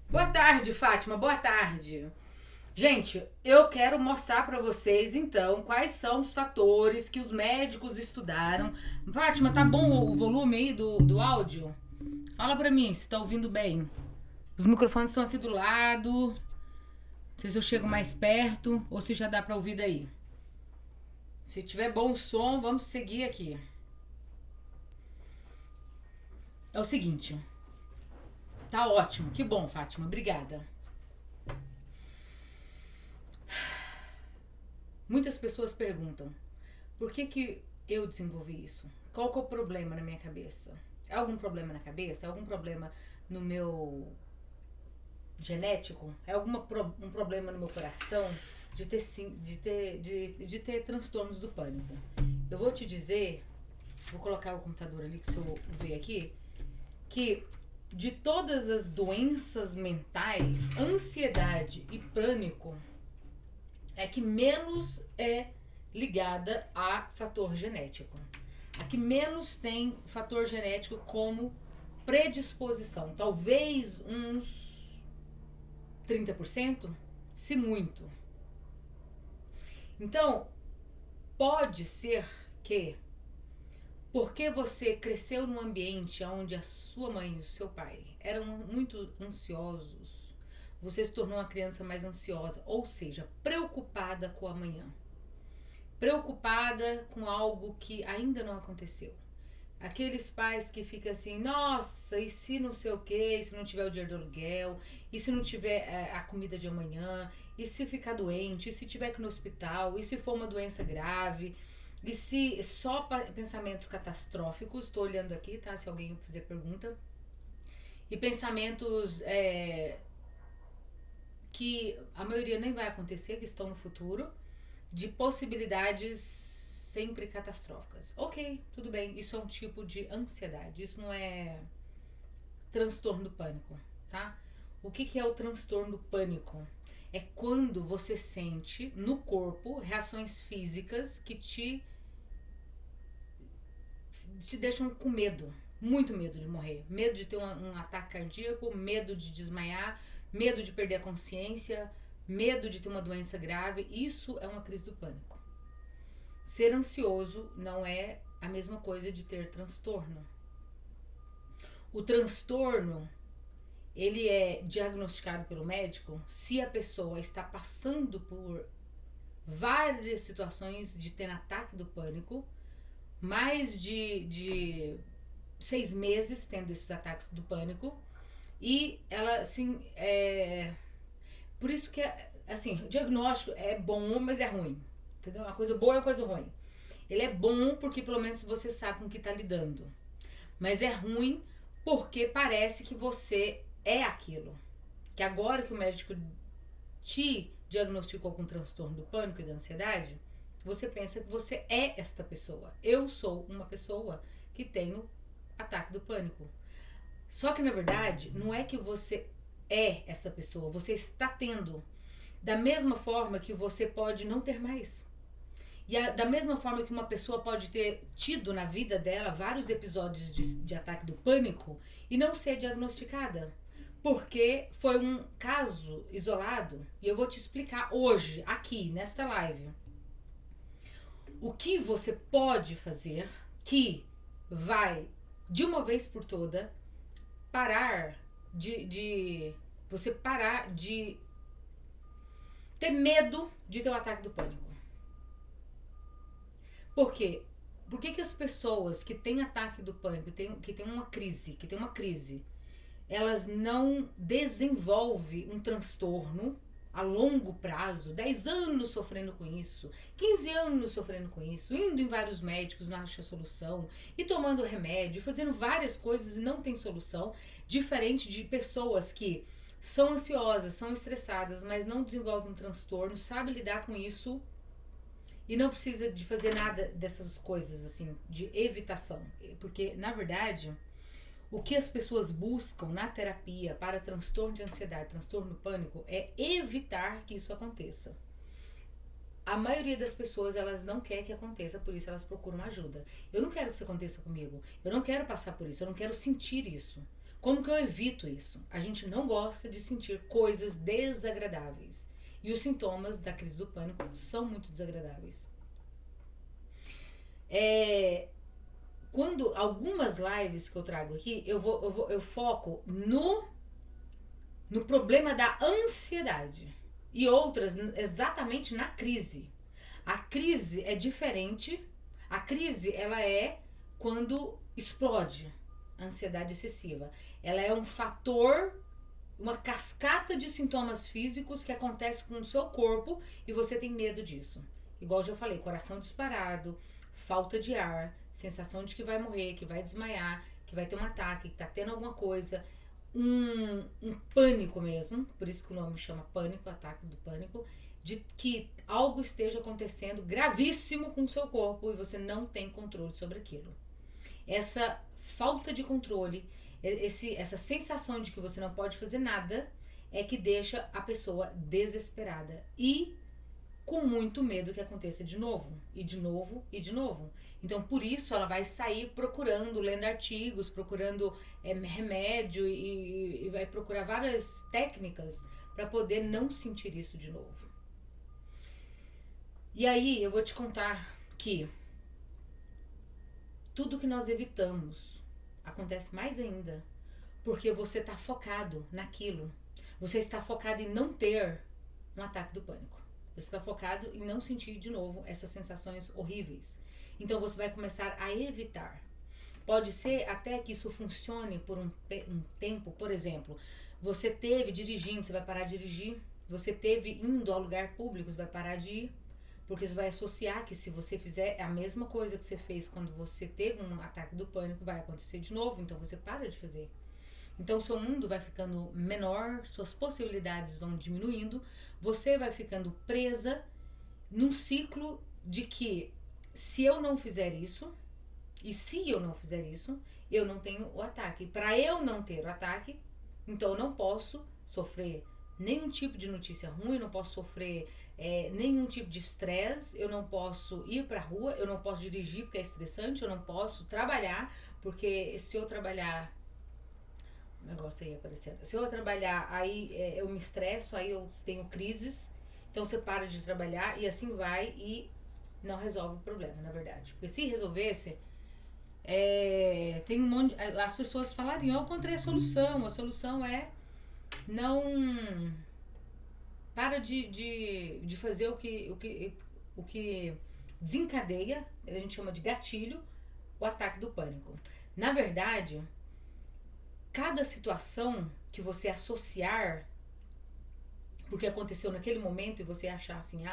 Boa tarde, Fátima. Boa tarde. Gente, eu quero mostrar para vocês então quais são os fatores que os médicos estudaram. Fátima, tá bom o volume aí do áudio? Fala pra mim se tá ouvindo bem. Os microfones estão aqui do lado. Não sei se eu chego mais perto ou se já dá pra ouvir daí. Se tiver bom som, vamos seguir aqui. É o seguinte. Tá ótimo. Que bom, Fátima. Obrigada. Muitas pessoas perguntam: por que eu desenvolvi isso? Qual que é o problema na minha cabeça? É algum problema na cabeça? É algum problema no meu genético? É um problema no meu coração de ter transtornos do pânico? Eu vou te dizer, vou colocar o computador ali que se eu ver aqui, que de todas as doenças mentais, ansiedade e pânico é que menos é ligada a fator genético. A que menos tem fator genético como predisposição. Talvez uns 30%, se muito. Então, pode ser que, porque você cresceu num ambiente onde a sua mãe e o seu pai eram muito ansiosos, você se tornou uma criança mais ansiosa, ou seja, preocupada com o amanhã, preocupada com algo que ainda não aconteceu. Aqueles pais que ficam assim, nossa, e se não sei o que, e se não tiver o dinheiro do aluguel, e se não tiver a comida de amanhã, e se ficar doente, e se tiver que ir no hospital, e se for uma doença grave, e se só pensamentos catastróficos, estou olhando aqui, tá? Se alguém fizer pergunta, e pensamentos que a maioria nem vai acontecer, que estão no futuro, de possibilidades sempre catastróficas. Ok, tudo bem, isso é um tipo de ansiedade, isso não é transtorno do pânico, tá? O que é o transtorno do pânico? É quando você sente no corpo reações físicas que te deixam com medo, muito medo de morrer, medo de ter um ataque cardíaco, medo de desmaiar, medo de perder a consciência, medo de ter uma doença grave. Isso é uma crise do pânico. Ser ansioso não é a mesma coisa de ter transtorno. O transtorno, ele é diagnosticado pelo médico se a pessoa está passando por várias situações de ter ataque do pânico, mais de 6 meses tendo esses ataques do pânico, e ela, assim, por isso que, assim, o diagnóstico é bom, mas é ruim. Entendeu? Uma coisa boa é uma coisa ruim. Ele é bom porque pelo menos você sabe com o que está lidando. Mas é ruim porque parece que você é aquilo. Que agora que o médico te diagnosticou com transtorno do pânico e da ansiedade, você pensa que você é esta pessoa. Eu sou uma pessoa que tenho ataque do pânico. Só que na verdade, não é que você é essa pessoa, você está tendo. Da mesma forma que você pode não ter mais. Da mesma forma que uma pessoa pode ter tido na vida dela vários episódios de ataque do pânico e não ser diagnosticada. Porque foi um caso isolado. E eu vou te explicar hoje, aqui, nesta live, o que você pode fazer que vai, de uma vez por toda, parar você parar de ter medo de ter o ataque do pânico. Por quê? Por que as pessoas que têm ataque do pânico, que tem uma crise, elas não desenvolvem um transtorno a longo prazo, 10 anos sofrendo com isso, 15 anos sofrendo com isso, indo em vários médicos, não acha solução, e tomando remédio, fazendo várias coisas e não tem solução, diferente de pessoas que são ansiosas, são estressadas, mas não desenvolvem um transtorno, sabem lidar com isso e não precisa de fazer nada dessas coisas, assim, de evitação. Porque, na verdade, o que as pessoas buscam na terapia para transtorno de ansiedade, transtorno do pânico, é evitar que isso aconteça. A maioria das pessoas, elas não quer que aconteça, por isso elas procuram ajuda. Eu não quero que isso aconteça comigo. Eu não quero passar por isso, eu não quero sentir isso. Como que eu evito isso? A gente não gosta de sentir coisas desagradáveis. E os sintomas da crise do pânico são muito desagradáveis. Quando algumas lives que eu trago aqui, eu foco no problema da ansiedade. E outras exatamente na crise. A crise é diferente. A crise, ela é quando explode a ansiedade excessiva. Ela é um fator, uma cascata de sintomas físicos que acontece com o seu corpo e você tem medo disso. Igual eu já falei, coração disparado, falta de ar, sensação de que vai morrer, que vai desmaiar, que vai ter um ataque, que tá tendo alguma coisa, um pânico mesmo, por isso que o nome chama pânico, ataque do pânico, de que algo esteja acontecendo gravíssimo com o seu corpo e você não tem controle sobre aquilo. Essa falta de controle, essa sensação de que você não pode fazer nada, é que deixa a pessoa desesperada e com muito medo que aconteça de novo, e de novo, e de novo. Então, por isso, ela vai sair procurando, lendo artigos, procurando remédio e vai procurar várias técnicas para poder não sentir isso de novo. E aí, eu vou te contar que tudo que nós evitamos acontece mais ainda porque você está focado naquilo. Você está focado em não ter um ataque do pânico. Você está focado em não sentir de novo essas sensações horríveis. Então você vai começar a evitar. Pode ser até que isso funcione por um tempo. Por exemplo, você teve dirigindo, você vai parar de dirigir. Você teve indo ao lugar público, você vai parar de ir. Porque isso vai associar que se você fizer a mesma coisa que você fez quando você teve um ataque do pânico, vai acontecer de novo. Então você para de fazer. Então seu mundo vai ficando menor, suas possibilidades vão diminuindo, você vai ficando presa num ciclo de que se eu não fizer isso, e se eu não fizer isso, eu não tenho o ataque. Para eu não ter o ataque, então eu não posso sofrer nenhum tipo de notícia ruim, eu não posso sofrer nenhum tipo de estresse, eu não posso ir pra rua, eu não posso dirigir porque é estressante, eu não posso trabalhar, porque se eu trabalhar negócio aí aparecendo. Se eu trabalhar, aí eu me estresso, aí eu tenho crises, então você para de trabalhar e assim vai e não resolve o problema, na verdade. Porque se resolvesse, tem um monte. As pessoas falariam, eu encontrei a solução é não. Para de fazer o que desencadeia, a gente chama de gatilho, o ataque do pânico. Na verdade, cada situação que você associar porque aconteceu naquele momento e você achar assim,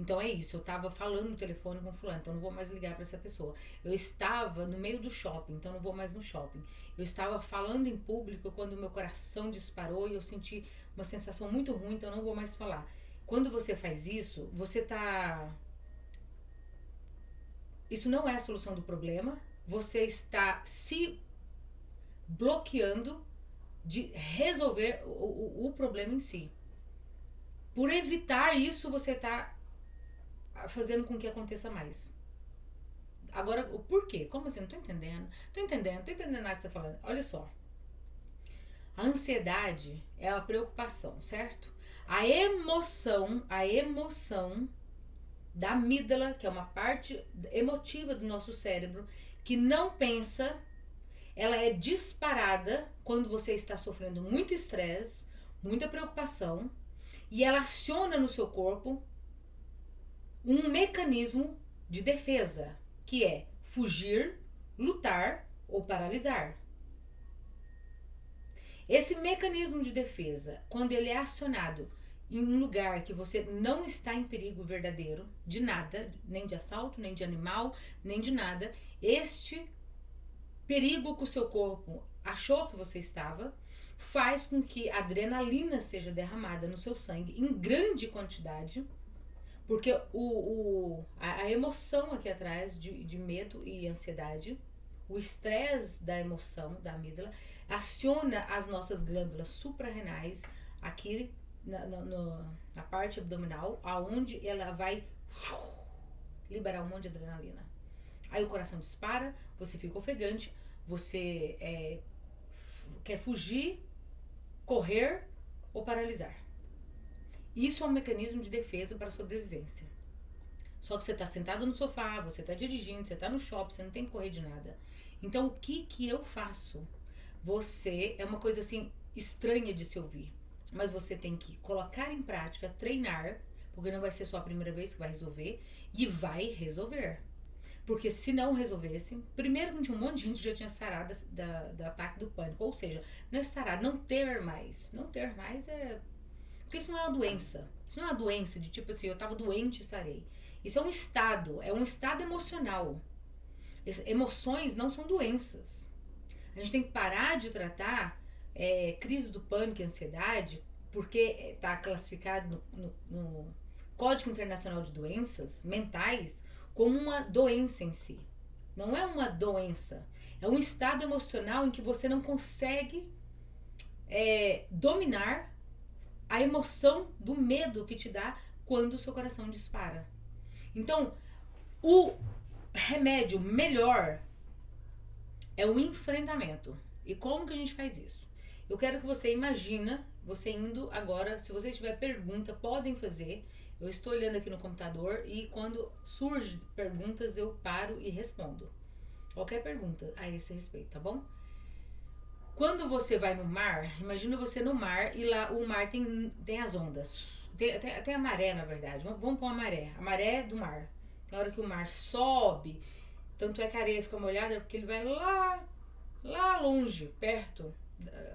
então é isso, eu tava falando no telefone com fulano, então não vou mais ligar para essa pessoa. Eu estava no meio do shopping, então não vou mais no shopping. Eu estava falando em público quando o meu coração disparou e eu senti uma sensação muito ruim, então não vou mais falar. Quando você faz isso, você tá... Isso não é a solução do problema, você está se bloqueando de resolver o problema em si. Por evitar isso, você está fazendo com que aconteça mais. Agora, o porquê? Como assim? Não tô entendendo. Tô entendendo nada que você tá falando. Olha só. A ansiedade é a preocupação, certo? A emoção da amígdala, que é uma parte emotiva do nosso cérebro, que não pensa, ela é disparada quando você está sofrendo muito estresse, muita preocupação, e ela aciona no seu corpo um mecanismo de defesa, que é fugir, lutar ou paralisar. Esse mecanismo de defesa, quando ele é acionado em um lugar que você não está em perigo verdadeiro, de nada, nem de assalto, nem de animal, nem de nada, este perigo que o seu corpo achou que você estava, faz com que a adrenalina seja derramada no seu sangue em grande quantidade, porque a emoção aqui atrás de medo e ansiedade, o estresse da emoção, da amígdala, aciona as nossas glândulas suprarrenais aqui na parte abdominal, aonde ela vai liberar um monte de adrenalina. Aí o coração dispara, você fica ofegante, você quer fugir, correr ou paralisar. Isso é um mecanismo de defesa para a sobrevivência. Só que você está sentado no sofá, você está dirigindo, você está no shopping, você não tem que correr de nada. Então, o que eu faço? Você, é uma coisa assim, estranha de se ouvir. Mas você tem que colocar em prática, treinar, porque não vai ser só a primeira vez que vai resolver, e vai resolver. Porque se não resolvesse, primeiro que um monte de gente já tinha sarado do ataque do pânico. Ou seja, não é sarar, não ter mais. Não ter mais é... Porque isso não é uma doença. Isso não é uma doença de tipo assim, eu tava doente e sarei. Isso é um estado emocional. Emoções não são doenças. A gente tem que parar de tratar crise do pânico e ansiedade, porque está classificado no Código Internacional de Doenças Mentais como uma doença em si. Não é uma doença. É um estado emocional em que você não consegue dominar a emoção do medo que te dá quando o seu coração dispara. Então, o remédio melhor é o enfrentamento. E como que a gente faz isso? Eu quero que você imagina, você indo agora, se vocês tiverem pergunta, podem fazer. Eu estou olhando aqui no computador e quando surgem perguntas eu paro e respondo. Qualquer pergunta a esse respeito, tá bom? Quando você vai no mar, imagina você no mar e lá o mar tem as ondas. Tem a maré, na verdade. Vamos pôr a maré. A maré do mar. Tem hora que o mar sobe, tanto é que a areia fica molhada porque ele vai lá longe, perto,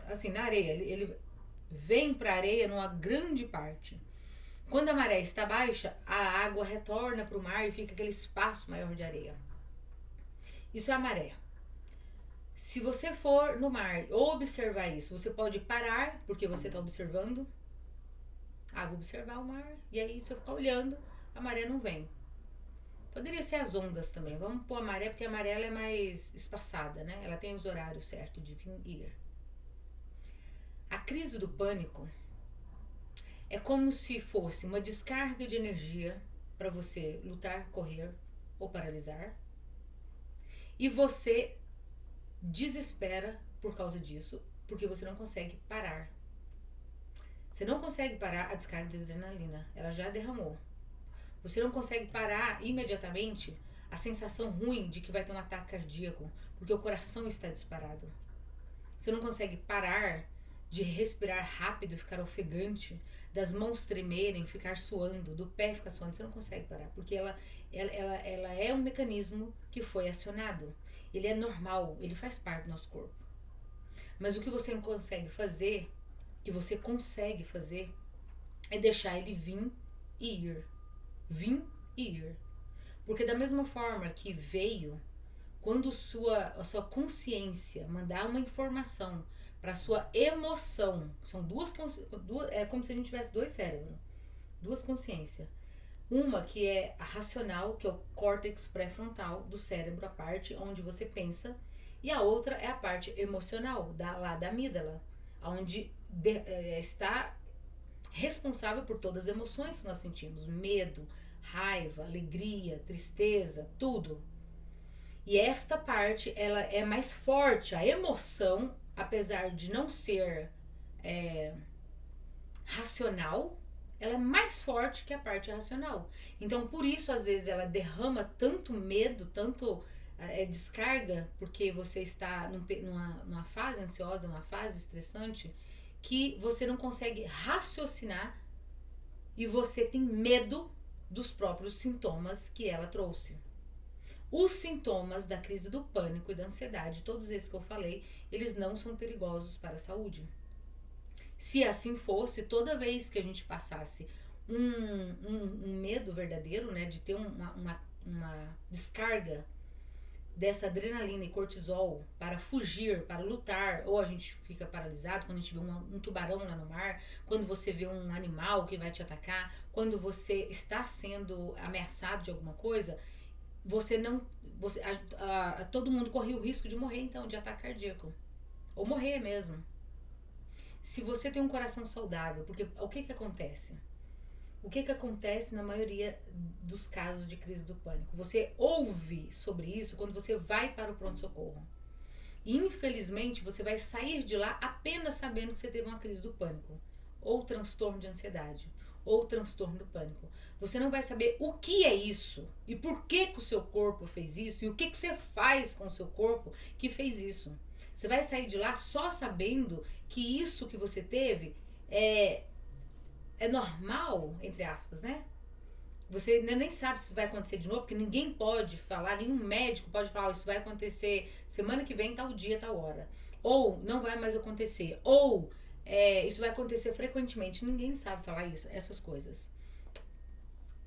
assim, na areia. Ele vem pra areia numa grande parte. Quando a maré está baixa, a água retorna pro mar e fica aquele espaço maior de areia. Isso é a maré. Se você for no mar ou observar isso, você pode parar, porque você está observando. Vou observar o mar. E aí, se eu ficar olhando, a maré não vem. Poderia ser as ondas também. Vamos pôr a maré, porque a maré ela é mais espaçada, né? Ela tem os horários certos de vir e ir. A crise do pânico é como se fosse uma descarga de energia para você lutar, correr ou paralisar. E você desespera por causa disso, porque você não consegue parar. Você não consegue parar a descarga de adrenalina. Ela já derramou. Você não consegue parar imediatamente a sensação ruim de que vai ter um ataque cardíaco, porque o coração está disparado. Você não consegue parar de respirar rápido e ficar ofegante, das mãos tremerem, ficar suando, do pé ficar suando. Você não consegue parar, porque ela é um mecanismo que foi acionado. Ele é normal, ele faz parte do nosso corpo. Mas o que você consegue fazer, é deixar ele vir e ir. Vir e ir. Porque da mesma forma que veio, quando a sua consciência mandar uma informação para a sua emoção, são duas, é como se a gente tivesse dois cérebros, duas consciências. Uma que é a racional, que é o córtex pré-frontal do cérebro, a parte onde você pensa, e a outra é a parte emocional, da amígdala, onde está responsável por todas as emoções que nós sentimos, medo, raiva, alegria, tristeza, tudo. E esta parte, ela é mais forte, a emoção, apesar de não ser racional, ela é mais forte que a parte racional. Então, por isso, às vezes, ela derrama tanto medo, tanto descarga, porque você está numa fase ansiosa, numa fase estressante, que você não consegue raciocinar e você tem medo dos próprios sintomas que ela trouxe. Os sintomas da crise do pânico e da ansiedade, todos esses que eu falei, eles não são perigosos para a saúde. Se assim fosse, toda vez que a gente passasse um medo verdadeiro, né, de ter uma descarga dessa adrenalina e cortisol para fugir, para lutar, ou a gente fica paralisado quando a gente vê um tubarão lá no mar, quando você vê um animal que vai te atacar, quando você está sendo ameaçado de alguma coisa, todo mundo corre o risco de morrer, então, de ataque cardíaco. Ou morrer mesmo. Se você tem um coração saudável, porque o que acontece? O que acontece na maioria dos casos de crise do pânico? Você ouve sobre isso quando você vai para o pronto-socorro. E, infelizmente, você vai sair de lá apenas sabendo que você teve uma crise do pânico, ou transtorno de ansiedade, ou transtorno do pânico. Você não vai saber o que é isso, e por que, que o seu corpo fez isso, e o que, que você faz com o seu corpo que fez isso. Você vai sair de lá só sabendo que isso que você teve é normal, entre aspas, né? Você ainda nem sabe se isso vai acontecer de novo, porque ninguém pode falar, nenhum médico pode falar, isso vai acontecer semana que vem, tal dia, tal hora. Ou não vai mais acontecer. Ou isso vai acontecer frequentemente. Ninguém sabe falar isso, essas coisas.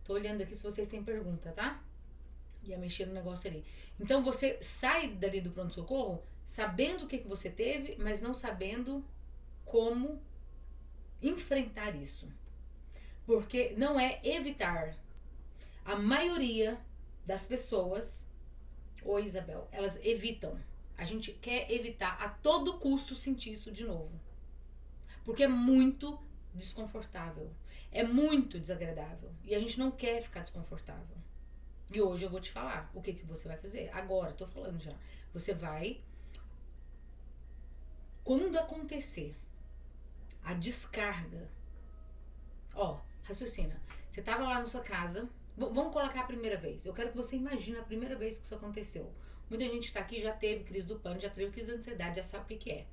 Tô olhando aqui se vocês têm pergunta, tá? Ia mexer no negócio ali. Então você sai dali do pronto-socorro sabendo o que você teve, mas não sabendo como enfrentar isso. Porque não é evitar. A maioria das pessoas, oi Isabel, elas evitam. A gente quer evitar a todo custo sentir isso de novo. Porque é muito desconfortável. É muito desagradável. E a gente não quer ficar desconfortável. E hoje eu vou te falar o que você vai fazer. Agora, tô falando já. Você vai, quando acontecer a descarga, raciocina. Você tava lá na sua casa. Vamos colocar a primeira vez. Eu quero que você imagine a primeira vez que isso aconteceu. Muita gente que está aqui já teve crise do pânico, já teve crise de ansiedade, já sabe o que é.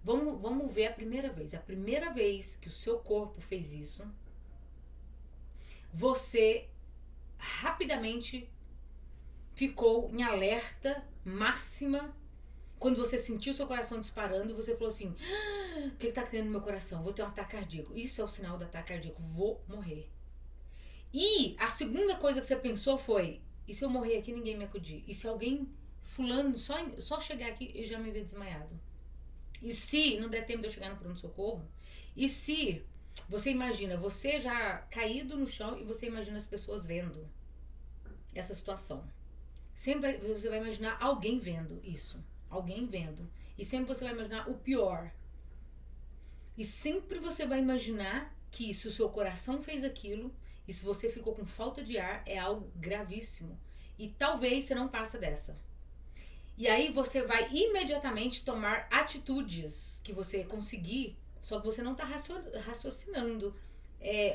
Vamos ver a primeira vez. A primeira vez que o seu corpo fez isso, você rapidamente ficou em alerta máxima. Quando você sentiu seu coração disparando, você falou assim: o que está tendo no meu coração? Vou ter um ataque cardíaco. Isso é o sinal do ataque cardíaco. Vou morrer. E a segunda coisa que você pensou foi: e se eu morrer aqui ninguém me acudir? E se alguém fulano só chegar aqui e já me ver desmaiado? E se não der tempo de eu chegar no pronto-socorro? E se você imagina, você já caído no chão e você imagina as pessoas vendo essa situação. Sempre você vai imaginar alguém vendo isso. Alguém vendo. E sempre você vai imaginar o pior. E sempre você vai imaginar que se o seu coração fez aquilo, e se você ficou com falta de ar, é algo gravíssimo. E talvez você não passa dessa. E aí você vai imediatamente tomar atitudes que você conseguir, só que você não está raciocinando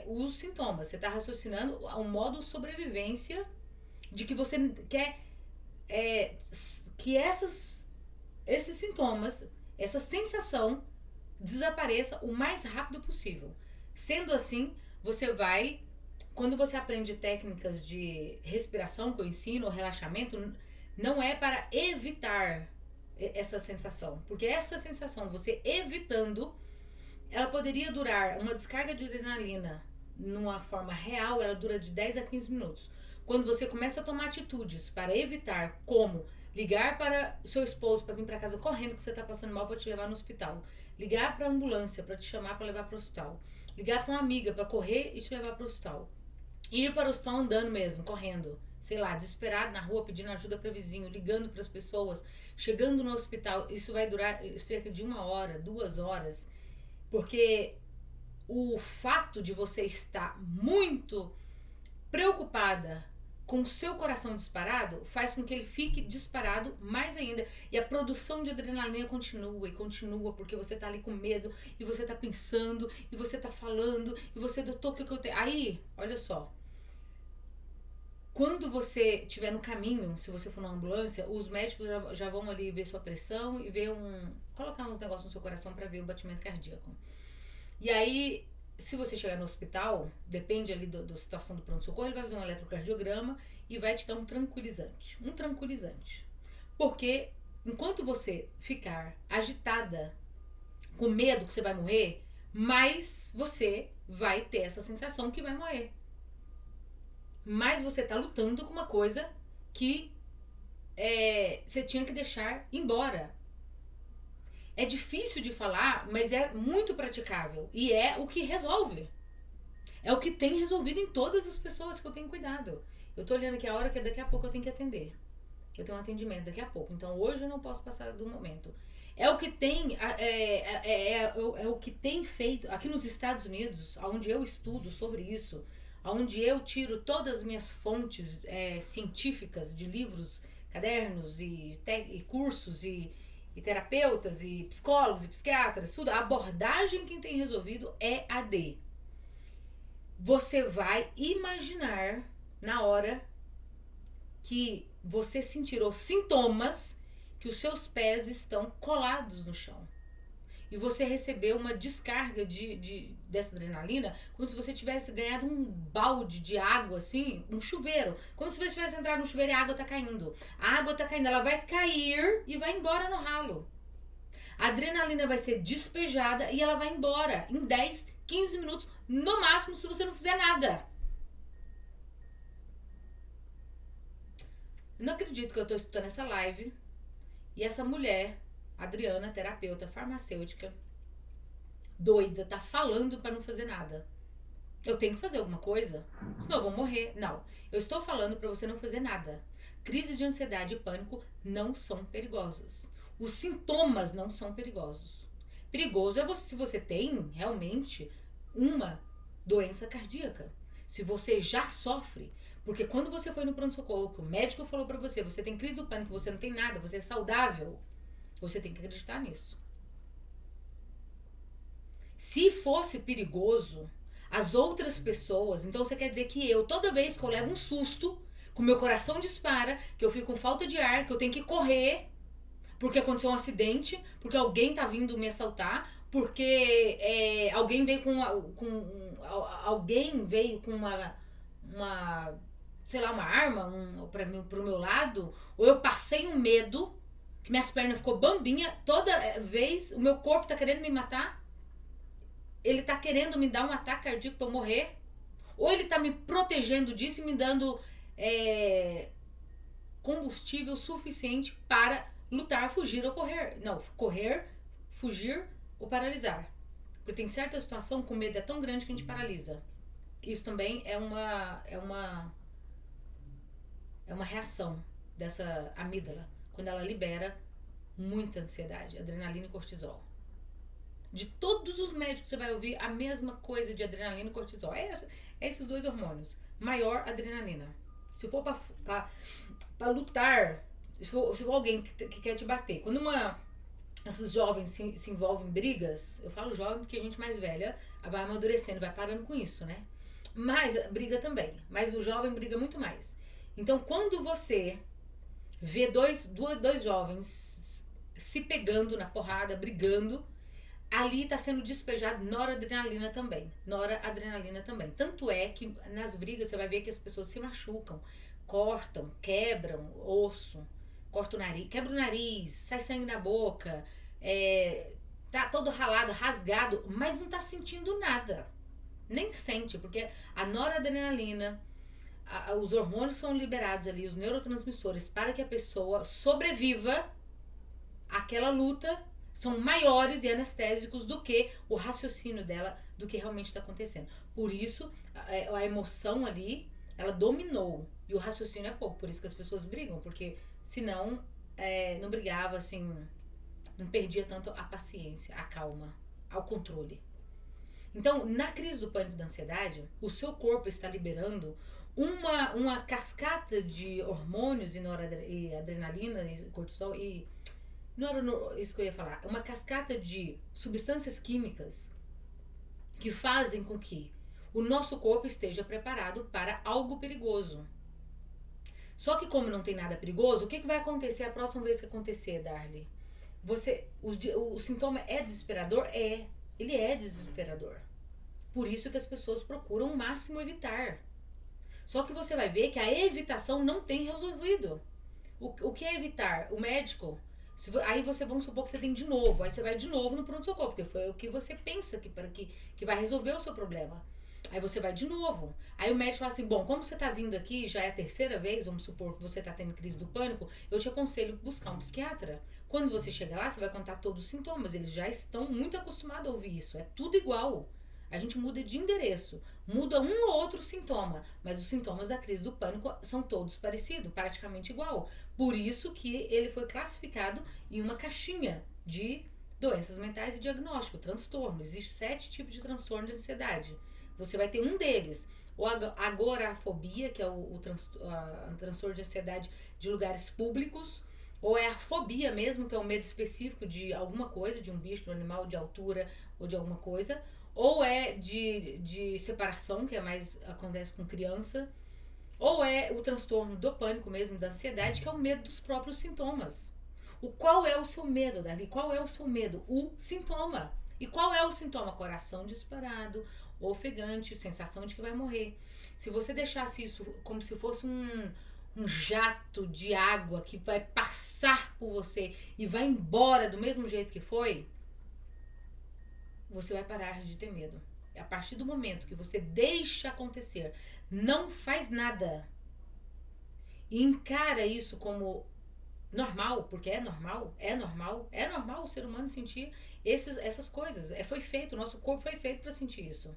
os sintomas. Você está raciocinando um modo sobrevivência de que você quer que esses sintomas, essa sensação desapareça o mais rápido possível. Sendo assim, você vai, quando você aprende técnicas de respiração que eu ensino, relaxamento, não é para evitar essa sensação, porque essa sensação, você evitando, ela poderia durar, uma descarga de adrenalina numa forma real, ela dura de 10 a 15 minutos. Quando você começa a tomar atitudes para evitar, como ligar para seu esposo para vir para casa correndo que você está passando mal para te levar no hospital, ligar para a ambulância para te chamar para levar para o hospital, ligar para uma amiga para correr e te levar para o hospital, ir para o hospital andando mesmo, correndo, sei lá, desesperado na rua pedindo ajuda para vizinho, ligando para as pessoas, chegando no hospital, isso vai durar cerca de 1 hora, 2 horas, porque o fato de você estar muito preocupada com o seu coração disparado faz com que ele fique disparado mais ainda, e a produção de adrenalina continua e continua, porque você tá ali com medo e você tá pensando e você tá falando e você, doutor, o que eu tenho? Aí, olha só, quando você estiver no caminho, se você for numa ambulância, os médicos já vão ali ver sua pressão e ver colocar uns negócios no seu coração para ver o batimento cardíaco. E aí, se você chegar no hospital, depende ali da situação do pronto-socorro, ele vai fazer um eletrocardiograma e vai te dar um tranquilizante. Um tranquilizante. Porque enquanto você ficar agitada, com medo que você vai morrer, mais você vai ter essa sensação que vai morrer. Mas você tá lutando com uma coisa que você tinha que deixar embora. É difícil de falar, mas é muito praticável. E é o que resolve. É o que tem resolvido em todas as pessoas que eu tenho cuidado. Eu tô olhando aqui a hora que daqui a pouco eu tenho que atender. Eu tenho um atendimento daqui a pouco. Então hoje eu não posso passar do momento. É o que tem, o que tem feito aqui nos Estados Unidos, onde eu estudo sobre isso, onde eu tiro todas as minhas fontes científicas de livros, cadernos e cursos e e terapeutas, e psicólogos, e psiquiatras, tudo, a abordagem quem tem resolvido é a D. Você vai imaginar na hora que você sentir os sintomas que os seus pés estão colados no chão. E você recebeu uma descarga dessa adrenalina, como se você tivesse ganhado um balde de água, assim, um chuveiro. Como se você tivesse entrado no chuveiro e a água tá caindo. A água tá caindo, ela vai cair e vai embora no ralo. A adrenalina vai ser despejada e ela vai embora em 10, 15 minutos, no máximo, se você não fizer nada. Eu não acredito que eu tô escutando essa live e essa mulher, Adriana, terapeuta farmacêutica, doida, tá falando pra não fazer nada. Eu tenho que fazer alguma coisa, senão eu vou morrer. Não, eu estou falando pra você não fazer nada. Crises de ansiedade e pânico não são perigosas. Os sintomas não são perigosos. Perigoso é se você tem realmente uma doença cardíaca. Se você já sofre. Porque quando você foi no pronto-socorro, que o médico falou pra você, você tem crise do pânico, você não tem nada, você é saudável, você tem que acreditar nisso. Se fosse perigoso, as outras pessoas, então você quer dizer que eu, toda vez que eu levo um susto, que o meu coração dispara, que eu fico com falta de ar, que eu tenho que correr, porque aconteceu um acidente, porque alguém tá vindo me assaltar, porque alguém veio alguém veio com uma sei lá, uma arma pro meu lado, ou eu passei um medo, que minhas pernas ficou bambinha, toda vez o meu corpo tá querendo me matar, ele tá querendo me dar um ataque cardíaco pra eu morrer, ou ele tá me protegendo disso e me dando combustível suficiente para lutar, fugir ou correr. Não, correr, fugir ou paralisar. Porque tem certa situação que o medo é tão grande que a gente paralisa. Isso também é uma reação dessa amígdala, quando ela libera muita ansiedade, adrenalina e cortisol. De todos os médicos você vai ouvir a mesma coisa de adrenalina e cortisol. É esses dois hormônios. Maior adrenalina. Se for pra lutar, se for alguém que quer te bater, quando esses jovens se envolvem em brigas, eu falo jovem porque a gente mais velha vai amadurecendo, vai parando com isso, né? Mas briga também, mas o jovem briga muito mais. Então, quando você vê dois jovens se pegando na porrada, brigando, ali está sendo despejado noradrenalina também. Noradrenalina também. Tanto é que nas brigas você vai ver que as pessoas se machucam, cortam, quebram osso, corta o nariz, quebra o nariz, sai sangue na boca, tá todo ralado, rasgado, mas não tá sentindo nada. Nem sente, porque a noradrenalina, os hormônios são liberados ali, os neurotransmissores, para que a pessoa sobreviva àquela luta, são maiores e anestésicos do que o raciocínio dela, do que realmente está acontecendo. Por isso, a emoção ali, ela dominou, e o raciocínio é pouco, por isso que as pessoas brigam, porque senão não brigava assim, não perdia tanto a paciência, a calma, ao controle. Então, na crise do pânico e da ansiedade, o seu corpo está liberando uma cascata de hormônios e adrenalina e cortisol e não era isso que eu ia falar, uma cascata de substâncias químicas que fazem com que o nosso corpo esteja preparado para algo perigoso. Só que como não tem nada perigoso, o que vai acontecer a próxima vez que acontecer, Darly? O sintoma é desesperador? Ele é desesperador. Por isso que as pessoas procuram o máximo evitar. Só que você vai ver que a evitação não tem resolvido. O que é evitar? O médico. Aí vamos supor que você tem de novo. Aí você vai de novo no pronto-socorro, porque foi o que você pensa que vai resolver o seu problema. Aí você vai de novo. Aí o médico fala assim, bom, como você tá vindo aqui, já é a terceira vez, vamos supor que você tá tendo crise do pânico, eu te aconselho buscar um psiquiatra. Quando você chegar lá, você vai contar todos os sintomas. Eles já estão muito acostumados a ouvir isso. É tudo igual. A gente muda de endereço, muda um ou outro sintoma, mas os sintomas da crise do pânico são todos parecidos, praticamente igual. Por isso que ele foi classificado em uma caixinha de doenças mentais e diagnóstico, transtorno. Existem 7 tipos de transtorno de ansiedade. Você vai ter um deles, ou a agorafobia, que é o transtorno de ansiedade de lugares públicos, Ou é a fobia mesmo, que é um medo específico de alguma coisa, de um bicho, de um animal, de altura ou de alguma coisa. Ou é de separação, que é mais acontece com criança. Ou é o transtorno do pânico mesmo, da ansiedade, que é o medo dos próprios sintomas. Qual é o seu medo, Darli? Qual é o seu medo? O sintoma. E qual é o sintoma? Coração disparado, ofegante, sensação de que vai morrer. Se você deixasse isso como se fosse um jato de água que vai passar por você e vai embora do mesmo jeito que foi, você vai parar de ter medo. A partir do momento que você deixa acontecer, não faz nada e encara isso como normal, porque é normal o ser humano sentir essas coisas. Foi feito, o nosso corpo foi feito para sentir isso.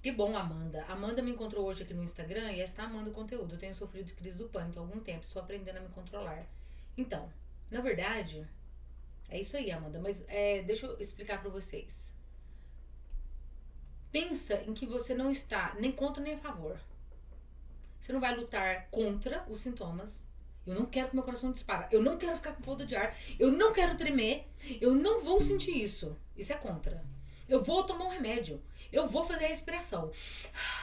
Que bom, Amanda. Amanda me encontrou hoje aqui no Instagram e está amando o conteúdo. Eu tenho sofrido de crise do pânico há algum tempo, estou aprendendo a me controlar. Então, na verdade, é isso aí, Amanda, mas deixa eu explicar para vocês. Pensa em que você não está nem contra nem a favor. Você não vai lutar contra os sintomas. Eu não quero que meu coração dispare. Eu não quero ficar com falta de ar. Eu não quero tremer. Eu não vou sentir isso. Isso é contra. Eu vou tomar um remédio. Eu vou fazer a respiração.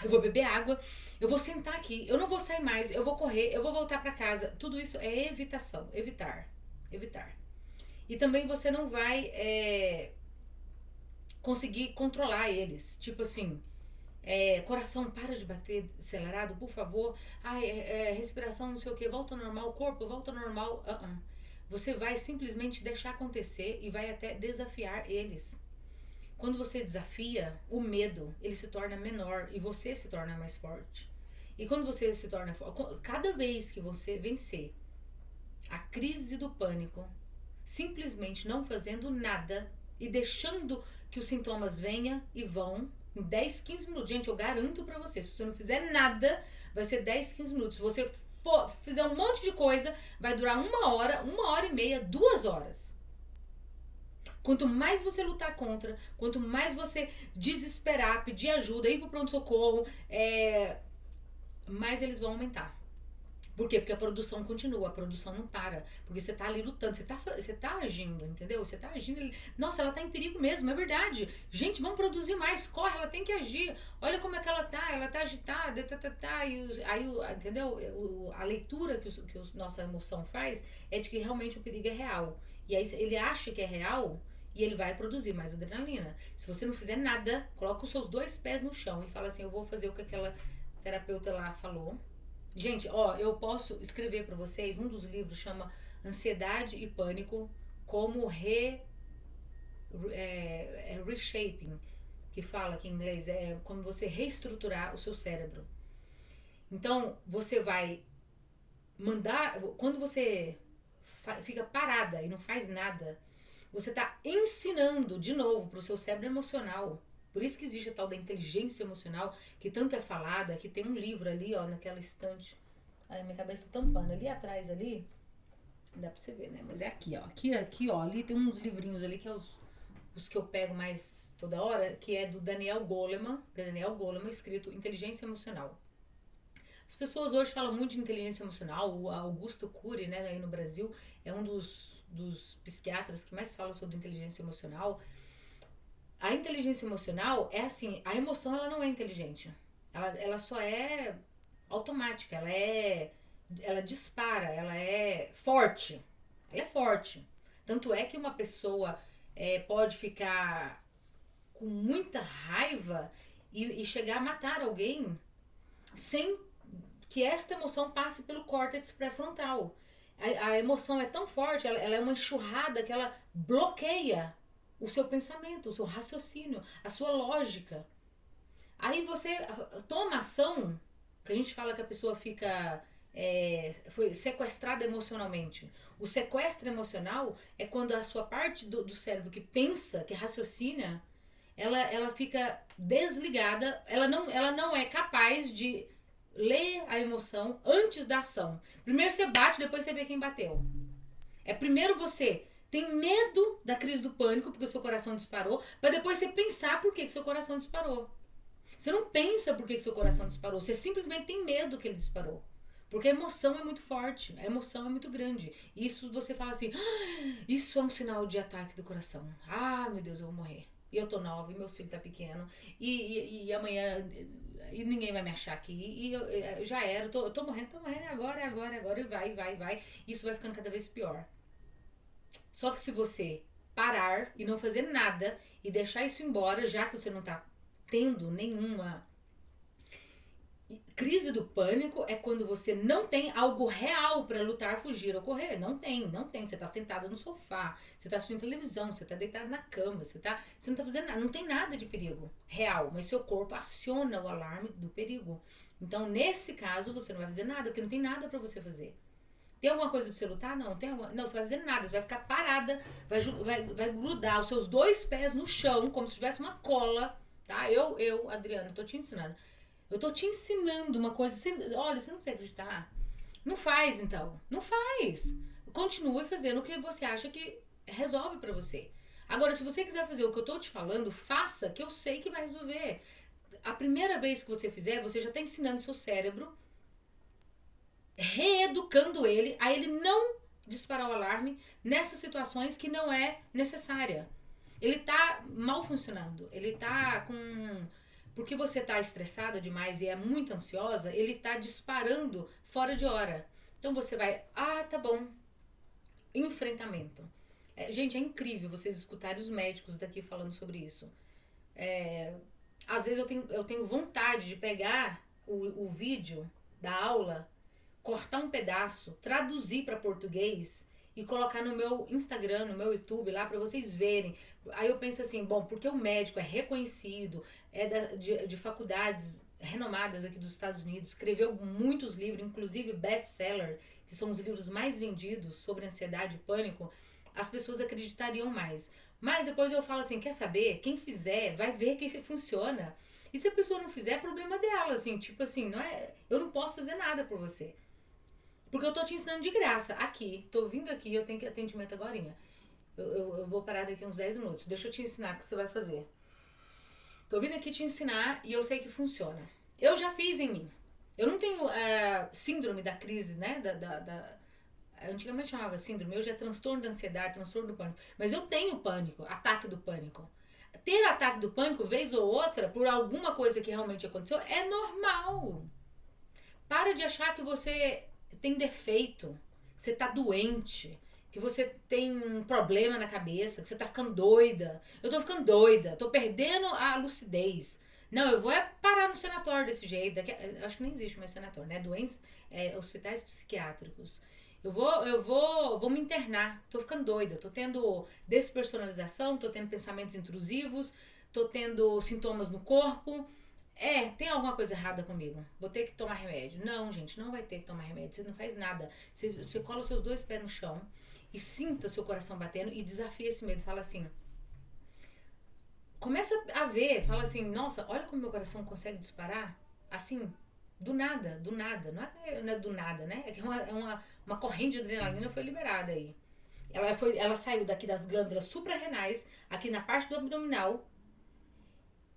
Eu vou beber água. Eu vou sentar aqui. Eu não vou sair mais. Eu vou correr. Eu vou voltar para casa. Tudo isso é evitação. Evitar. E também você não vai conseguir controlar eles. Tipo assim, coração, para de bater acelerado, por favor. Respiração, não sei o que, volta ao normal, corpo, volta ao normal. Você vai simplesmente deixar acontecer e vai até desafiar eles. Quando você desafia, o medo, ele se torna menor e você se torna mais forte. E quando você se torna forte, cada vez que você vencer a crise do pânico, simplesmente não fazendo nada e deixando que os sintomas venham e vão, em 10, 15 minutos. Gente, eu garanto pra você, se você não fizer nada, vai ser 10, 15 minutos. Se você fizer um monte de coisa, vai durar 1 hora e meia, 2 horas. Quanto mais você lutar contra, quanto mais você desesperar, pedir ajuda, ir pro pronto-socorro, mais eles vão aumentar. Por quê? Porque a produção continua, a produção não para. Porque você tá ali lutando, você tá agindo, entendeu? Você tá agindo. Nossa, ela tá em perigo mesmo, é verdade. Gente, vamos produzir mais, corre, ela tem que agir. Olha como é que ela tá agitada, entendeu? A leitura que a nossa emoção faz é de que realmente o perigo é real. E aí ele acha que é real e ele vai produzir mais adrenalina. Se você não fizer nada, coloca os seus 2 pés no chão e fala assim, eu vou fazer o que aquela terapeuta lá falou. Gente, eu posso escrever para vocês, um dos livros chama Ansiedade e Pânico, como reshaping, que fala aqui em inglês, é como você reestruturar o seu cérebro. Então, você vai mandar, quando você fica parada e não faz nada, você está ensinando de novo para o seu cérebro emocional. Por isso que existe a tal da inteligência emocional, que tanto é falada, que tem um livro ali, naquela estante. Ai, minha cabeça tá tampando. Ali atrás, ali, dá pra você ver, né? Mas é aqui, ó. Aqui, ali tem uns livrinhos ali, que é os que eu pego mais toda hora, que é do Daniel Goleman, escrito Inteligência Emocional. As pessoas hoje falam muito de inteligência emocional. O Augusto Cury, né, aí no Brasil, é um dos psiquiatras que mais fala sobre inteligência emocional. A inteligência emocional é assim, a emoção ela não é inteligente. Ela só é automática, ela dispara, ela é forte. Ela é forte. Tanto é que uma pessoa pode ficar com muita raiva e chegar a matar alguém sem que esta emoção passe pelo córtex pré-frontal. A emoção é tão forte, ela é uma enxurrada que ela bloqueia o seu pensamento, o seu raciocínio, a sua lógica. Aí você toma ação, que a gente fala que a pessoa fica foi sequestrada emocionalmente. O sequestro emocional é quando a sua parte do cérebro que pensa, que raciocina, ela fica desligada, ela não é capaz de ler a emoção antes da ação. Primeiro você bate, depois você vê quem bateu. Primeiro você tem medo da crise do pânico, porque o seu coração disparou, para depois você pensar por que seu coração disparou. Você não pensa por que seu coração disparou. Você simplesmente tem medo que ele disparou. Porque a emoção é muito forte, a emoção é muito grande. Isso você fala assim, isso é um sinal de ataque do coração. Ah, meu Deus, eu vou morrer. E eu tô nova, e meu filho tá pequeno, e amanhã e ninguém vai me achar aqui. E eu já era, eu tô morrendo, agora, e vai. Isso vai ficando cada vez pior. Só que se você parar e não fazer nada e deixar isso embora, já que você não tá tendo nenhuma crise do pânico, é quando você não tem algo real para lutar, fugir ou correr. Não tem. Você tá sentado no sofá, você tá assistindo televisão, você tá deitado na cama, você não tá fazendo nada, não tem nada de perigo real, mas seu corpo aciona o alarme do perigo. Então, nesse caso, você não vai fazer nada, porque não tem nada para você fazer. Tem alguma coisa pra você lutar? Não, não, você vai fazer nada, você vai ficar parada, vai grudar os seus 2 pés no chão, como se tivesse uma cola, tá? Adriana, tô te ensinando. Eu tô te ensinando uma coisa, olha, você não vai acreditar. Não faz, então. Não faz. Continue fazendo o que você acha que resolve pra você. Agora, se você quiser fazer o que eu tô te falando, faça, que eu sei que vai resolver. A primeira vez que você fizer, você já tá ensinando seu cérebro, reeducando ele a ele não disparar o alarme nessas situações que não é necessária. Ele tá mal funcionando. Ele tá com... Porque você tá estressada demais e é muito ansiosa, ele tá disparando fora de hora. Então você vai, tá bom. Enfrentamento. Gente, é incrível vocês escutarem os médicos daqui falando sobre isso. Às vezes eu tenho vontade de pegar o vídeo da aula, cortar um pedaço, traduzir para português e colocar no meu Instagram, no meu YouTube lá para vocês verem. Aí eu penso assim, bom, porque o médico é reconhecido, de faculdades renomadas aqui dos Estados Unidos, escreveu muitos livros, inclusive best-seller, que são os livros mais vendidos sobre ansiedade e pânico, as pessoas acreditariam mais. Mas depois eu falo assim, quer saber? Quem fizer vai ver que funciona. E se a pessoa não fizer, é problema dela, assim, tipo assim, não é, eu não posso fazer nada por você. Porque eu tô te ensinando de graça, aqui, tô vindo aqui, eu tenho que atendimento agorinha. Eu vou parar daqui uns 10 minutos, deixa eu te ensinar o que você vai fazer. Tô vindo aqui te ensinar e eu sei que funciona. Eu já fiz em mim. Eu não tenho síndrome da crise, né, antigamente chamava síndrome, hoje é transtorno da ansiedade, transtorno do pânico. Mas eu tenho pânico, ataque do pânico. Ter ataque do pânico, vez ou outra, por alguma coisa que realmente aconteceu, é normal. Para de achar que você tem defeito, que você tá doente, que você tem um problema na cabeça, que você tá ficando doida. Eu tô ficando doida, tô perdendo a lucidez. Não, eu vou parar no sanatório desse jeito. Acho que nem existe mais sanatório, né? Hospitais psiquiátricos. Vou me internar. Tô ficando doida. Tô tendo despersonalização, tô tendo pensamentos intrusivos, tô tendo sintomas no corpo. Tem alguma coisa errada comigo. Vou ter que tomar remédio. Não, gente, não vai ter que tomar remédio. Você não faz nada. Você cola os seus 2 pés no chão e sinta seu coração batendo e desafia esse medo. Fala assim. Começa a ver, fala assim, nossa, olha como meu coração consegue disparar. Assim, do nada. Não é do nada, né? É que uma corrente de adrenalina foi liberada aí. Ela saiu daqui das glândulas suprarrenais, aqui na parte do abdominal,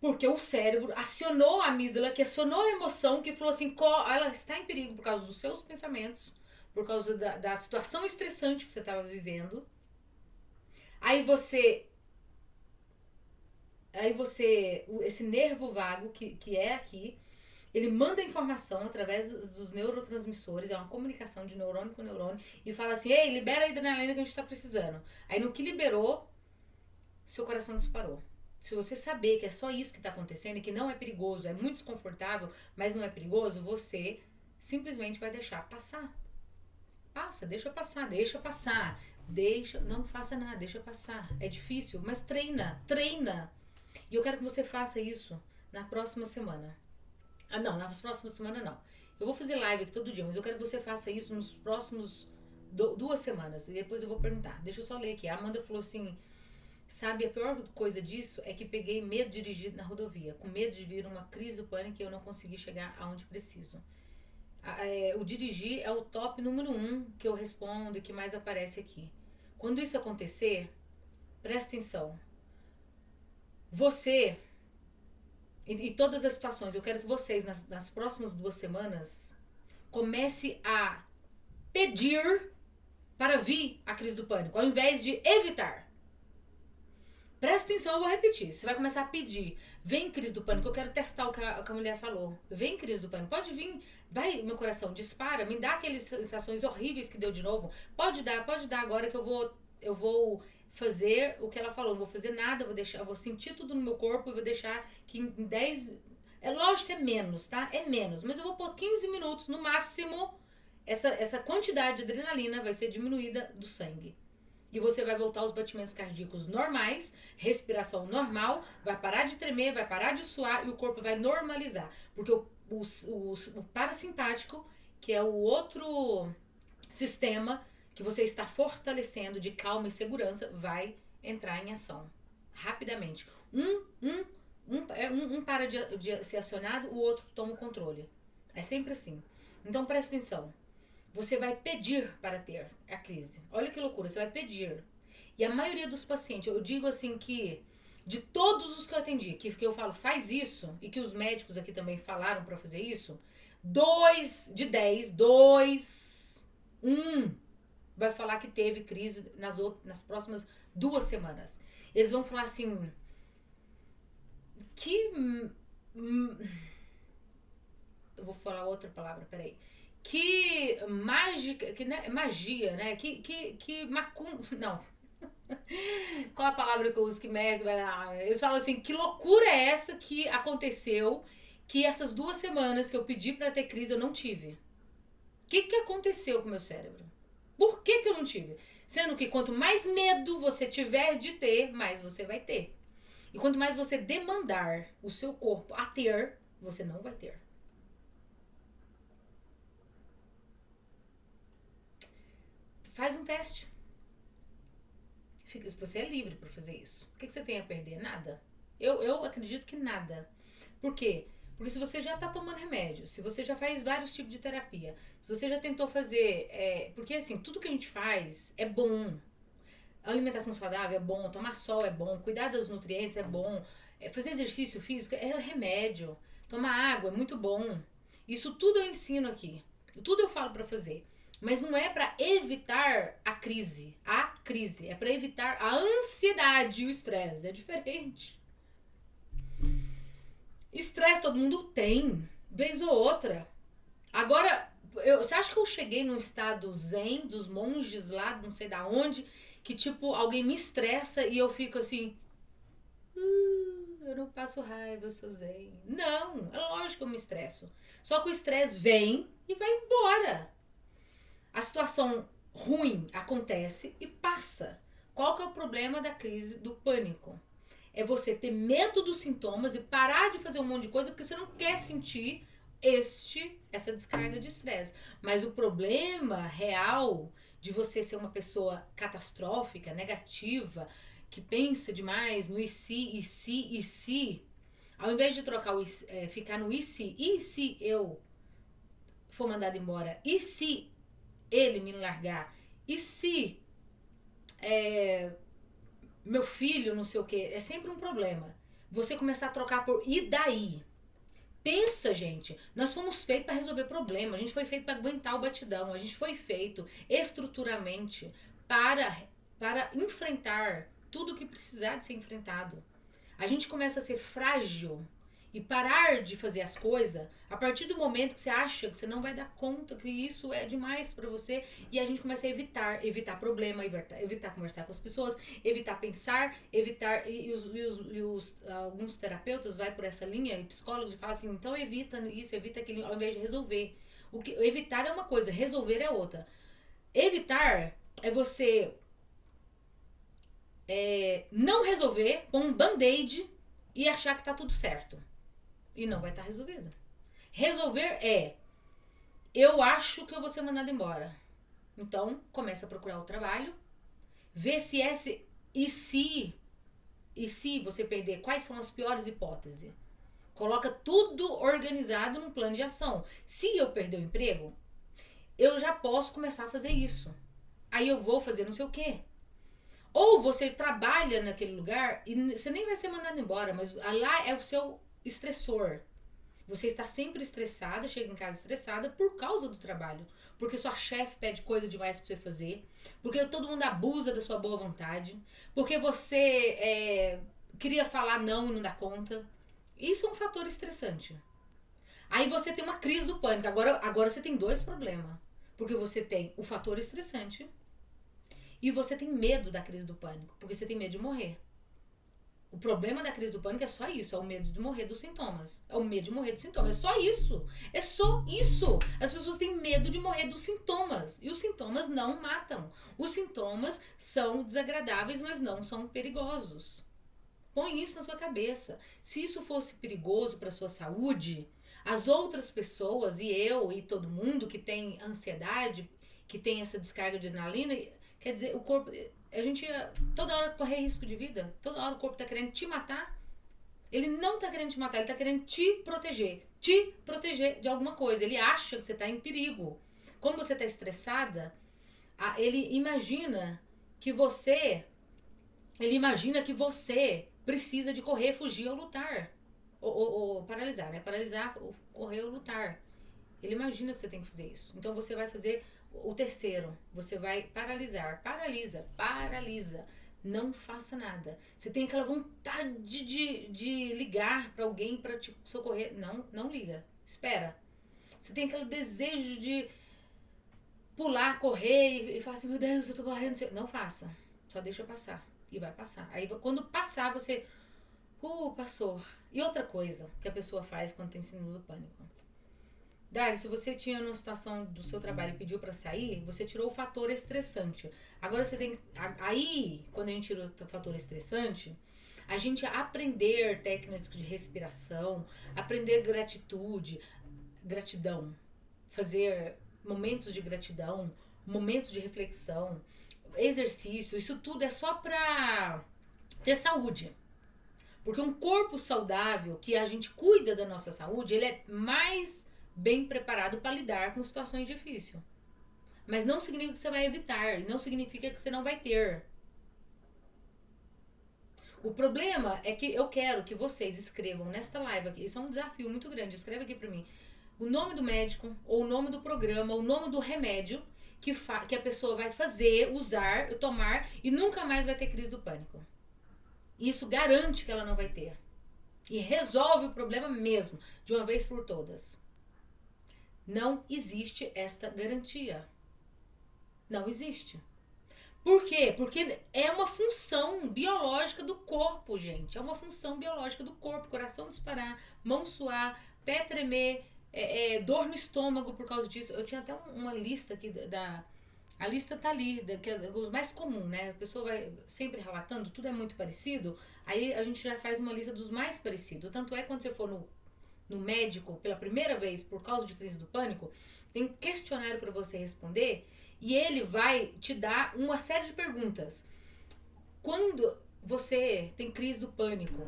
porque o cérebro acionou a amígdala, que acionou a emoção, que falou assim, ela está em perigo por causa dos seus pensamentos, por causa da situação estressante que você estava vivendo. Aí esse nervo vago que é aqui, ele manda informação através dos neurotransmissores, é uma comunicação de neurônio com neurônio, e fala assim, ei, libera a adrenalina que a gente tá precisando. Aí no que liberou, seu coração disparou. Se você saber que é só isso que está acontecendo e que não é perigoso, é muito desconfortável, mas não é perigoso, você simplesmente vai deixar passar. Deixa passar. Não faça nada, deixa passar. É difícil, mas treina. E eu quero que você faça isso na próxima semana. Não, na próxima semana não. Eu vou fazer live aqui todo dia, mas eu quero que você faça isso nos próximos 2 semanas. E depois eu vou perguntar. Deixa eu só ler aqui. A Amanda falou assim... Sabe, a pior coisa disso é que peguei medo de dirigir na rodovia, com medo de vir uma crise do pânico e eu não consegui chegar aonde preciso. O dirigir é o top número 1 que eu respondo e que mais aparece aqui. Quando isso acontecer, presta atenção. Você e todas as situações. Eu quero que vocês, nas próximas 2 semanas, comece a pedir para vir a crise do pânico, ao invés de evitar. Presta atenção, eu vou repetir. Você vai começar a pedir. Vem, crise do pânico, eu quero testar o que a mulher falou. Vem, crise do pânico, pode vir. Vai, meu coração, dispara, me dá aquelas sensações horríveis que deu de novo. Pode dar agora que eu vou fazer o que ela falou. Não vou fazer nada, eu vou sentir tudo no meu corpo e vou deixar que em 10... É lógico que é menos, tá? É menos. Mas eu vou pôr 15 minutos no máximo. Essa quantidade de adrenalina vai ser diminuída do sangue. E você vai voltar aos batimentos cardíacos normais, respiração normal, vai parar de tremer, vai parar de suar e o corpo vai normalizar. Porque o parasimpático, que é o outro sistema que você está fortalecendo de calma e segurança, vai entrar em ação rapidamente. Um para de ser acionado, o outro toma o controle. É sempre assim. Então presta atenção. Você vai pedir para ter a crise. Olha que loucura, você vai pedir. E a maioria dos pacientes, eu digo assim que, de todos os que eu atendi, que eu falo, faz isso, e que os médicos aqui também falaram para fazer isso, 2 de 10, 1 vai falar que teve crise nas próximas 2 semanas. Eles vão falar assim, eu vou falar outra palavra, peraí. Que mágica, que né, magia, né? Não. Qual a palavra que eu uso? Eles falam assim, que loucura é essa que aconteceu, que essas 2 semanas que eu pedi pra ter crise eu não tive? O que aconteceu com o meu cérebro? Por que eu não tive? Sendo que quanto mais medo você tiver de ter, mais você vai ter. E quanto mais você demandar o seu corpo a ter, você não vai ter. Faz um teste. Você é livre para fazer isso. O que você tem a perder? Nada. Eu acredito que nada. Por quê? Porque se você já tá tomando remédio, se você já faz vários tipos de terapia, se você já tentou fazer... porque assim, tudo que a gente faz é bom. A alimentação saudável é bom, tomar sol é bom, cuidar dos nutrientes é bom, fazer exercício físico é remédio, tomar água é muito bom. Isso tudo eu ensino aqui. Tudo eu falo para fazer. Mas não é para evitar a crise. É para evitar a ansiedade e o estresse. É diferente. Estresse todo mundo tem, vez ou outra. Agora, você acha que eu cheguei num estado zen dos monges lá, não sei da onde, que tipo, alguém me estressa e eu fico assim... eu não passo raiva, eu sou zen. Não, é lógico que eu me estresso. Só que o estresse vem e vai embora. A situação ruim acontece e passa. Qual que é o problema da crise do pânico? É você ter medo dos sintomas e parar de fazer um monte de coisa porque você não quer sentir essa descarga de estresse. Mas o problema real de você ser uma pessoa catastrófica, negativa, que pensa demais no e se, ao invés de trocar ficar no e se eu for mandado embora, e se ele me largar, e se meu filho não sei o que, é sempre um problema. Você começar a trocar por e daí? Pensa, gente, nós fomos feitos para resolver problema, a gente foi feito para aguentar o batidão, a gente foi feito estruturalmente para enfrentar tudo que precisar de ser enfrentado. A gente começa a ser frágil e parar de fazer as coisas a partir do momento que você acha que você não vai dar conta, que isso é demais pra você, e a gente começa a evitar problema, evitar conversar com as pessoas, evitar pensar, alguns terapeutas vai por essa linha, e psicólogos falam assim, então evita isso, evita aquilo, ao invés de resolver. Evitar é uma coisa, resolver é outra. Evitar é você não resolver, pôr um band-aid e achar que tá tudo certo. E não vai estar resolvido. Resolver eu acho que eu vou ser mandado embora. Então, começa a procurar o trabalho, vê se e se você perder, quais são as piores hipóteses. Coloca tudo organizado num plano de ação. Se eu perder o emprego, eu já posso começar a fazer isso. Aí eu vou fazer não sei o quê. Ou você trabalha naquele lugar e você nem vai ser mandado embora, mas lá é o seu estressor. Você está sempre estressada, chega em casa estressada por causa do trabalho. Porque sua chefe pede coisa demais pra você fazer. Porque todo mundo abusa da sua boa vontade. Porque você queria falar não e não dá conta. Isso é um fator estressante. Aí você tem uma crise do pânico. Agora você tem dois problemas. Porque você tem o fator estressante e você tem medo da crise do pânico. Porque você tem medo de morrer. O problema da crise do pânico é só isso, é o medo de morrer dos sintomas. É o medo de morrer dos sintomas. É só isso. É só isso. As pessoas têm medo de morrer dos sintomas. E os sintomas não matam. Os sintomas são desagradáveis, mas não são perigosos. Põe isso na sua cabeça. Se isso fosse perigoso para sua saúde, as outras pessoas, e eu, e todo mundo que tem ansiedade, que tem essa descarga de adrenalina, quer dizer, o corpo... A gente ia toda hora correr risco de vida. Toda hora o corpo tá querendo te matar. Ele não tá querendo te matar, ele tá querendo te proteger. Te proteger de alguma coisa. Ele acha que você tá em perigo. Quando você tá estressada, ele imagina que você... Ele imagina que você precisa de correr, fugir ou lutar. Ou paralisar, né? Paralisar, correr ou lutar. Ele imagina que você tem que fazer isso. Então você vai fazer... O terceiro, você vai paralisar. Paralisa. Não faça nada. Você tem aquela vontade de ligar pra alguém pra te socorrer. Não liga. Espera. Você tem aquele desejo de pular, correr e falar assim, meu Deus, eu tô morrendo. Não faça. Só deixa passar. E vai passar. Aí quando passar, você... passou. E outra coisa que a pessoa faz quando tem síndrome do pânico. Dário, se você tinha numa situação do seu trabalho e pediu pra sair, você tirou o fator estressante. Agora você tem... Aí, quando a gente tira o fator estressante, a gente aprender técnicas de respiração, aprender gratidão, fazer momentos de gratidão, momentos de reflexão, exercício, isso tudo é só pra ter saúde. Porque um corpo saudável, que a gente cuida da nossa saúde, ele é mais bem preparado para lidar com situações difíceis. Mas não significa que você vai evitar, não significa que você não vai ter. O problema é que eu quero que vocês escrevam nesta live aqui, isso é um desafio muito grande, escreve aqui para mim, o nome do médico, ou o nome do programa, ou o nome do remédio que a pessoa vai fazer, usar, tomar e nunca mais vai ter crise do pânico. Isso garante que ela não vai ter. E resolve o problema mesmo, de uma vez por todas. Não existe esta garantia. Não existe. Por quê? Porque é uma função biológica do corpo, gente. É uma função biológica do corpo. Coração disparar, mão suar, pé tremer, dor no estômago por causa disso. Eu tinha até uma lista aqui A lista tá ali, que é os mais comuns, né? A pessoa vai sempre relatando, tudo é muito parecido. Aí a gente já faz uma lista dos mais parecidos. Tanto é quando você for no médico pela primeira vez por causa de crise do pânico, tem um questionário para você responder e ele vai te dar uma série de perguntas. Quando você tem crise do pânico,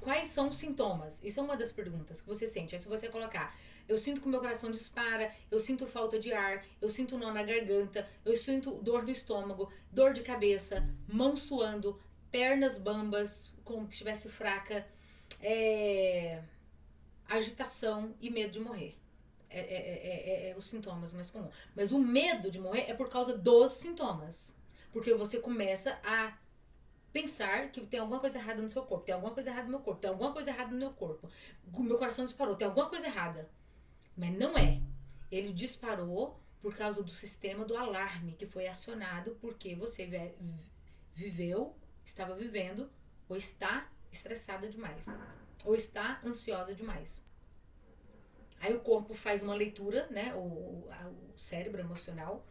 quais são os sintomas? Isso é uma das perguntas que você sente. Aí se você colocar, eu sinto que o meu coração dispara, eu sinto falta de ar, eu sinto nó na garganta, eu sinto dor no estômago, dor de cabeça, mão suando, pernas bambas, como que estivesse fraca, agitação e medo de morrer. Os sintomas mais comuns. Mas o medo de morrer é por causa dos sintomas. Porque você começa a pensar que tem alguma coisa errada no seu corpo, tem alguma coisa errada no meu corpo, tem alguma coisa errada no meu corpo. O meu coração disparou, tem alguma coisa errada. Mas não é. Ele disparou por causa do sistema do alarme que foi acionado porque você estava vivendo, ou está estressada demais, ou está ansiosa demais. Aí o corpo faz uma leitura, né? O cérebro emocional,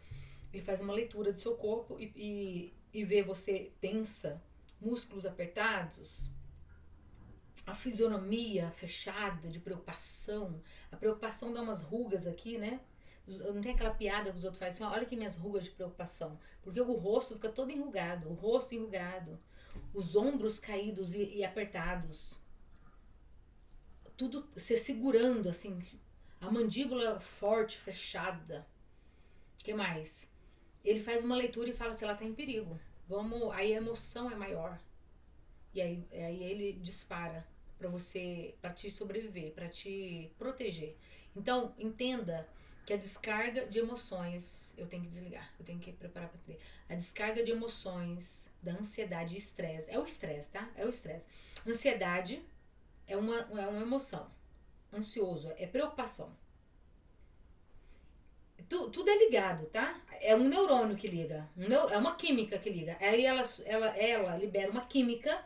ele faz uma leitura do seu corpo e vê você tensa, músculos apertados, a fisionomia fechada de preocupação. A preocupação dá umas rugas aqui, né? Não tem aquela piada que os outros fazem assim, olha aqui minhas rugas de preocupação. Porque o rosto fica todo enrugado, o rosto enrugado, os ombros caídos e apertados. Tudo se segurando, assim, a mandíbula forte, fechada. O que mais? Ele faz uma leitura e fala se ela tá em perigo. Aí a emoção é maior. E aí ele dispara para te sobreviver, para te proteger. Então, entenda que a descarga de emoções, eu tenho que desligar, eu tenho que preparar para entender. A descarga de emoções, da ansiedade e estresse, é o estresse, tá? É o estresse. Ansiedade é uma emoção. Ansioso é preocupação. Tudo é ligado, tá? É um neurônio que liga. É uma química que liga. Aí ela libera uma química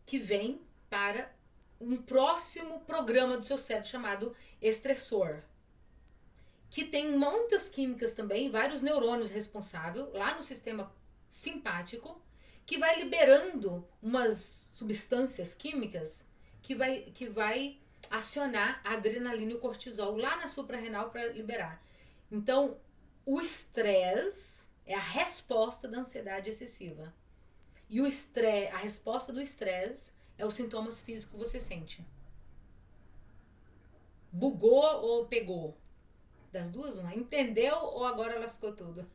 que vem para um próximo programa do seu cérebro chamado estressor. Que tem muitas químicas também, vários neurônios responsáveis lá no sistema simpático, que vai liberando umas substâncias químicas que vai acionar a adrenalina e o cortisol lá na suprarrenal para liberar. Então, o estresse é a resposta da ansiedade excessiva. E a resposta do estresse é os sintomas físicos que você sente. Bugou ou pegou? Das duas, uma. Entendeu ou agora lascou tudo?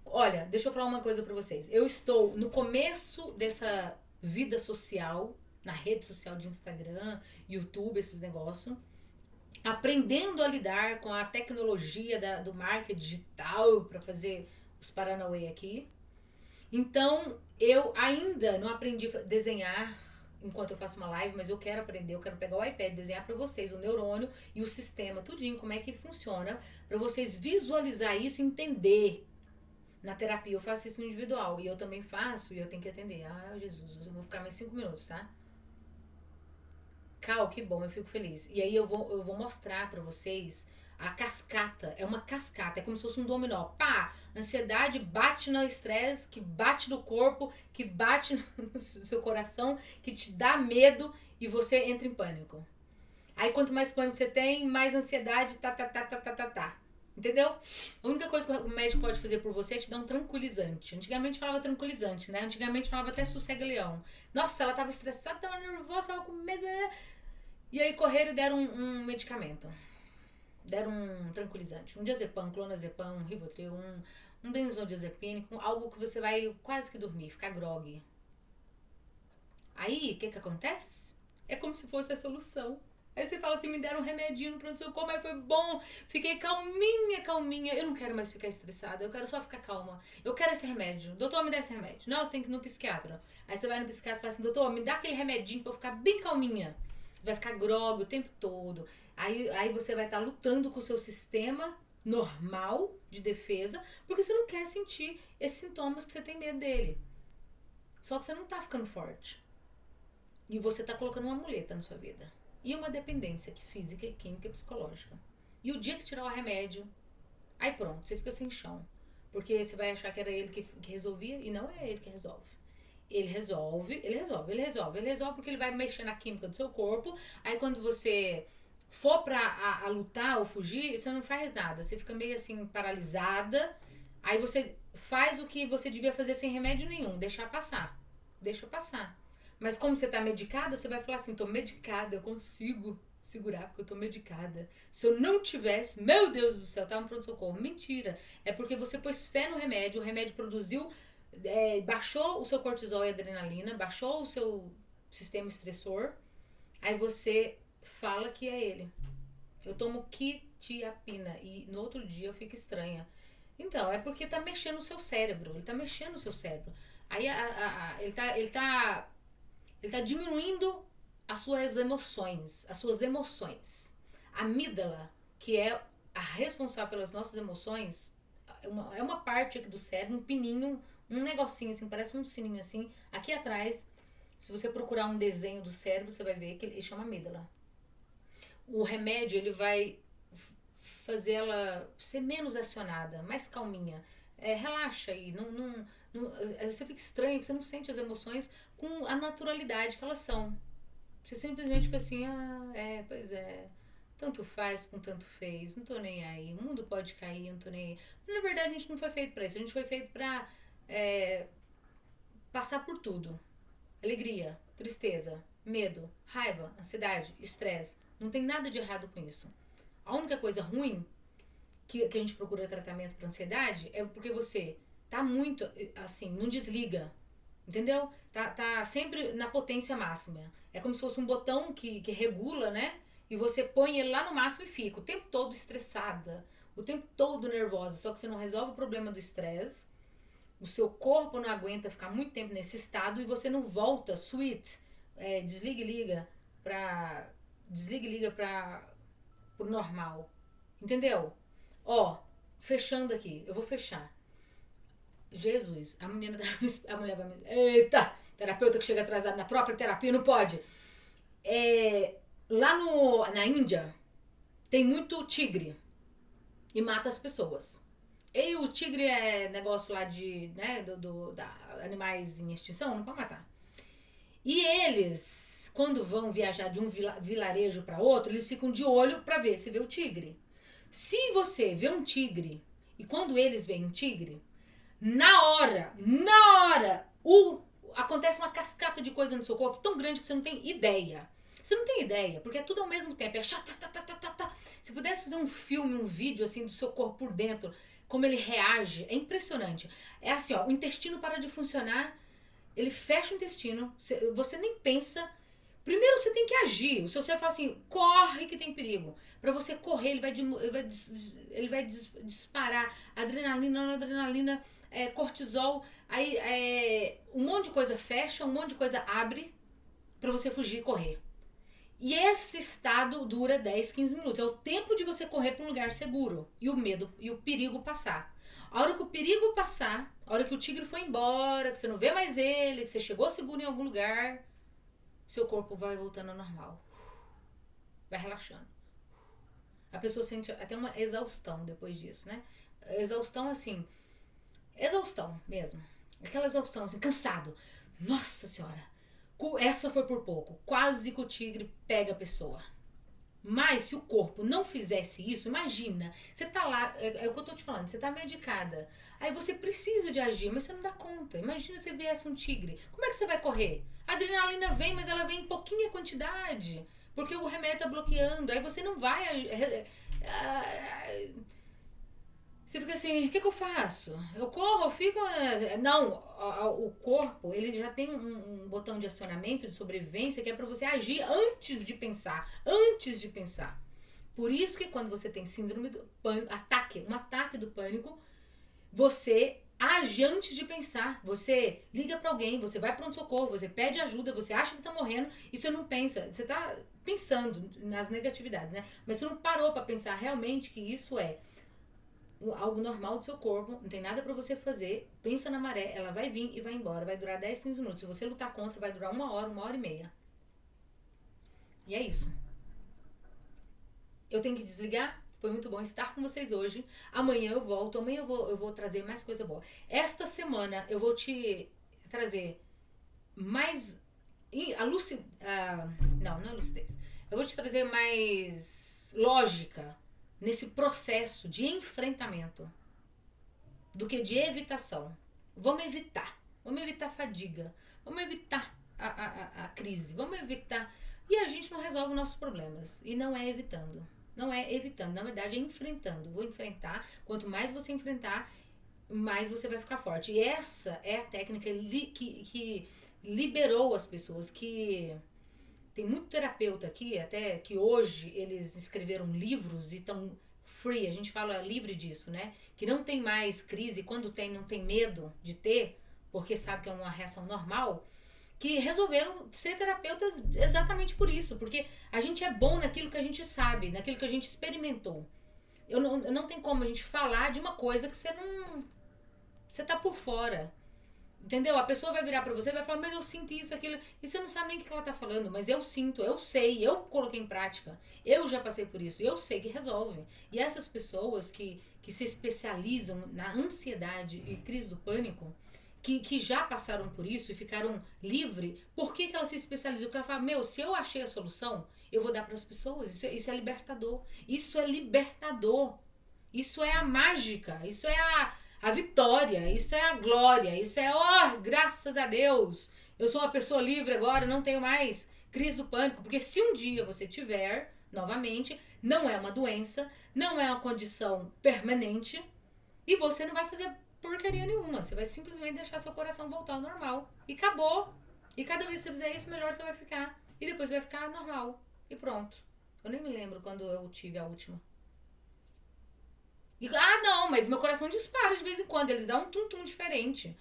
Olha, deixa eu falar uma coisa pra vocês. Eu estou no começo dessa vida social, na rede social de Instagram, YouTube, esses negócios, aprendendo a lidar com a tecnologia do marketing digital para fazer os paranauê aqui. Então, eu ainda não aprendi a desenhar enquanto eu faço uma live, mas eu quero aprender, eu quero pegar o iPad, desenhar para vocês o neurônio e o sistema, tudinho, como é que funciona, para vocês visualizar isso e entender. Na terapia eu faço isso no individual e eu também faço e eu tenho que atender. Ah, Jesus, eu vou ficar mais 5 minutos, tá? Cal, que bom, eu fico feliz. E aí eu vou mostrar pra vocês a cascata. É uma cascata, é como se fosse um dominó. Pá! Ansiedade bate no estresse, que bate no corpo, que bate no seu coração, que te dá medo e você entra em pânico. Aí quanto mais pânico você tem, mais ansiedade, tá. Entendeu? A única coisa que o médico pode fazer por você é te dar um tranquilizante. Antigamente falava tranquilizante, né? Antigamente falava até sossega-leão. Nossa, ela tava estressada, tava nervosa, tava com medo. E aí correram e deram um medicamento. Deram um tranquilizante. Um diazepam, clonazepam, um Rivotril, um benzodiazepínico, algo que você vai quase que dormir, ficar grogue. Aí, o que acontece? É como se fosse a solução. Aí você fala assim, me deram um remedinho no pronto-socorro, mas foi bom, fiquei calminha. Eu não quero mais ficar estressada, eu quero só ficar calma. Eu quero esse remédio. Doutor, me dá esse remédio. Não, você tem que ir no psiquiatra. Aí você vai no psiquiatra e fala assim, doutor, me dá aquele remedinho pra eu ficar bem calminha. Você vai ficar grogue o tempo todo. Aí você vai estar lutando com o seu sistema normal de defesa, porque você não quer sentir esses sintomas que você tem medo dele. Só que você não tá ficando forte. E você tá colocando uma muleta na sua vida. E uma dependência física, química e psicológica. E o dia que tirar o remédio, aí pronto, você fica sem chão. Porque você vai achar que era ele que resolvia e não é ele que resolve. Ele resolve porque ele vai mexer na química do seu corpo. Aí quando você for pra lutar ou fugir, você não faz nada. Você fica meio assim, paralisada. Aí você faz o que você devia fazer sem remédio nenhum, deixar passar. Deixa passar. Mas como você tá medicada, você vai falar assim, tô medicada, eu consigo segurar porque eu tô medicada. Se eu não tivesse, meu Deus do céu, tava no pronto-socorro. Mentira. É porque você pôs fé no remédio, o remédio produziu, baixou o seu cortisol e adrenalina, baixou o seu sistema estressor, aí você fala que é ele. Eu tomo quetiapina e no outro dia eu fico estranha. Então, é porque tá mexendo no seu cérebro, ele tá mexendo no seu cérebro. Aí ele tá diminuindo as suas emoções. A amígdala, que é a responsável pelas nossas emoções, é uma parte aqui do cérebro, um pininho, um negocinho assim, parece um sininho assim. Aqui atrás, se você procurar um desenho do cérebro, você vai ver que ele chama amígdala. O remédio, ele vai fazer ela ser menos acionada, mais calminha. Relaxa aí, você fica estranho, você não sente as emoções com a naturalidade que elas são. Você simplesmente fica assim, pois é, tanto faz com tanto fez, não tô nem aí, o mundo pode cair, eu não tô nem aí. Mas, na verdade, a gente não foi feito pra isso, a gente foi feito pra passar por tudo. Alegria, tristeza, medo, raiva, ansiedade, estresse. Não tem nada de errado com isso. A única coisa ruim que a gente procura tratamento para ansiedade é porque você tá muito assim, não desliga. Entendeu? Tá sempre na potência máxima. É como se fosse um botão que regula, né? E você põe ele lá no máximo e fica o tempo todo estressada, o tempo todo nervosa. Só que você não resolve o problema do estresse. O seu corpo não aguenta ficar muito tempo nesse estado e você não volta, desliga e liga pra. Desliga e liga pro normal. Entendeu? Ó, fechando aqui, eu vou fechar. Jesus, a menina a mulher vai me. Eita! Terapeuta que chega atrasado na própria terapia não pode. Lá na Índia tem muito tigre e mata as pessoas. E o tigre é negócio lá de, né, da animais em extinção, não pode matar. E eles, quando vão viajar de um vilarejo para outro, eles ficam de olho para ver se vê o tigre. Se você vê um tigre e quando eles veem um tigre, na hora, acontece uma cascata de coisa no seu corpo tão grande que você não tem ideia. Você não tem ideia, porque é tudo ao mesmo tempo. Se pudesse fazer um filme, um vídeo assim do seu corpo por dentro, como ele reage, é impressionante. É assim, ó, o intestino para de funcionar, ele fecha o intestino, você nem pensa. Primeiro você tem que agir. O seu cérebro fala assim, corre que tem perigo. Para você correr, ele vai disparar adrenalina, noradrenalina, cortisol. Aí um monte de coisa fecha, um monte de coisa abre para você fugir e correr. E esse estado dura 10, 15 minutos. É o tempo de você correr para um lugar seguro. E o medo e o perigo passar. A hora que o perigo passar, a hora que o tigre foi embora, que você não vê mais ele, que você chegou seguro em algum lugar, seu corpo vai voltando ao normal. Vai relaxando. A pessoa sente até uma exaustão depois disso, né? Exaustão assim. Exaustão mesmo. Aquela exaustão assim, cansado. Nossa senhora. Essa foi por pouco. Quase que o tigre pega a pessoa. Mas se o corpo não fizesse isso, imagina, você tá lá, é o que eu tô te falando, você tá medicada. Aí você precisa de agir, mas você não dá conta. Imagina se viesse um tigre. Como é que você vai correr? A adrenalina vem, mas ela vem em pouquinha quantidade. Porque o remédio tá bloqueando. Aí você não vai. Você fica assim, o que eu faço? Eu corro, eu fico. Não, o corpo, ele já tem um botão de acionamento, de sobrevivência, que é pra você agir antes de pensar. Antes de pensar. Por isso que quando você tem síndrome do pânico, um ataque do pânico, você age antes de pensar. Você liga pra alguém, você vai pronto socorro, você pede ajuda, você acha que tá morrendo e você não pensa. Você tá pensando nas negatividades, né? Mas você não parou pra pensar realmente que isso é algo normal do seu corpo, não tem nada pra você fazer. Pensa na maré, ela vai vir e vai embora. Vai durar 10, 15 minutos. Se você lutar contra, vai durar 1 hora e meia. E é isso. Eu tenho que desligar. Foi muito bom estar com vocês hoje. Amanhã eu volto. Amanhã eu vou trazer mais coisa boa. Esta semana eu vou te trazer mais. Não é lucidez. Eu vou te trazer mais lógica nesse processo de enfrentamento do que de evitação. Vamos evitar. Vamos evitar a fadiga. Vamos evitar a crise. Vamos evitar. E a gente não resolve nossos problemas. E não é evitando. Não é evitando. Na verdade, é enfrentando. Vou enfrentar. Quanto mais você enfrentar, mais você vai ficar forte. E essa é a técnica que liberou as pessoas. Que tem muito terapeuta aqui, até que hoje eles escreveram livros e estão free, a gente fala livre disso, né? Que não tem mais crise, quando tem, não tem medo de ter, porque sabe que é uma reação normal, que resolveram ser terapeutas exatamente por isso, porque a gente é bom naquilo que a gente sabe, naquilo que a gente experimentou. Eu não tem como a gente falar de uma coisa que você tá por fora. Entendeu? A pessoa vai virar pra você e vai falar, mas eu sinto isso, aquilo. E você não sabe nem o que ela tá falando, mas eu sinto, eu sei, eu coloquei em prática. Eu já passei por isso, eu sei que resolve. E essas pessoas que se especializam na ansiedade e crise do pânico, que já passaram por isso e ficaram livres, por que elas se especializam? Porque ela fala, meu, se eu achei a solução, eu vou dar para as pessoas. Isso é libertador. Isso é libertador. Isso é a mágica. Isso é a vitória, isso é a glória, isso é, graças a Deus, eu sou uma pessoa livre agora, não tenho mais crise do pânico, porque se um dia você tiver, novamente, não é uma doença, não é uma condição permanente, e você não vai fazer porcaria nenhuma. Você vai simplesmente deixar seu coração voltar ao normal. E acabou. E cada vez que você fizer isso, melhor você vai ficar. E depois vai ficar normal. E pronto. Eu nem me lembro quando eu tive a última. E, não, mas meu coração dispara de vez em quando. Eles dão um tum-tum diferente.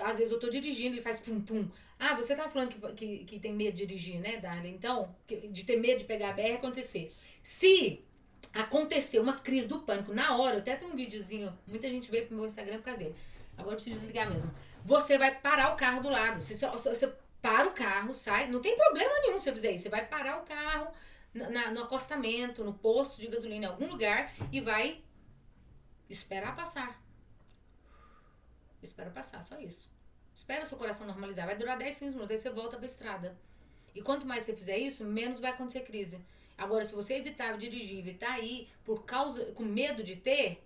Às vezes eu tô dirigindo, ele faz pum-pum. Ah, você tava falando que tem medo de dirigir, né, Darla? Então, de ter medo de pegar a BR e acontecer. Se acontecer uma crise do pânico na hora, eu até tenho um videozinho, muita gente veio pro meu Instagram por causa dele. Agora eu preciso desligar mesmo. Você vai parar o carro do lado. Você para o carro, sai, não tem problema nenhum se você fizer isso. Você vai parar o carro no acostamento, no posto de gasolina, em algum lugar e vai esperar passar. Espera passar, só isso. Espera o seu coração normalizar. Vai durar 10, 15 minutos, aí você volta pra estrada. E quanto mais você fizer isso, menos vai acontecer crise. Agora, se você evitar dirigir, evitar ir com medo de ter,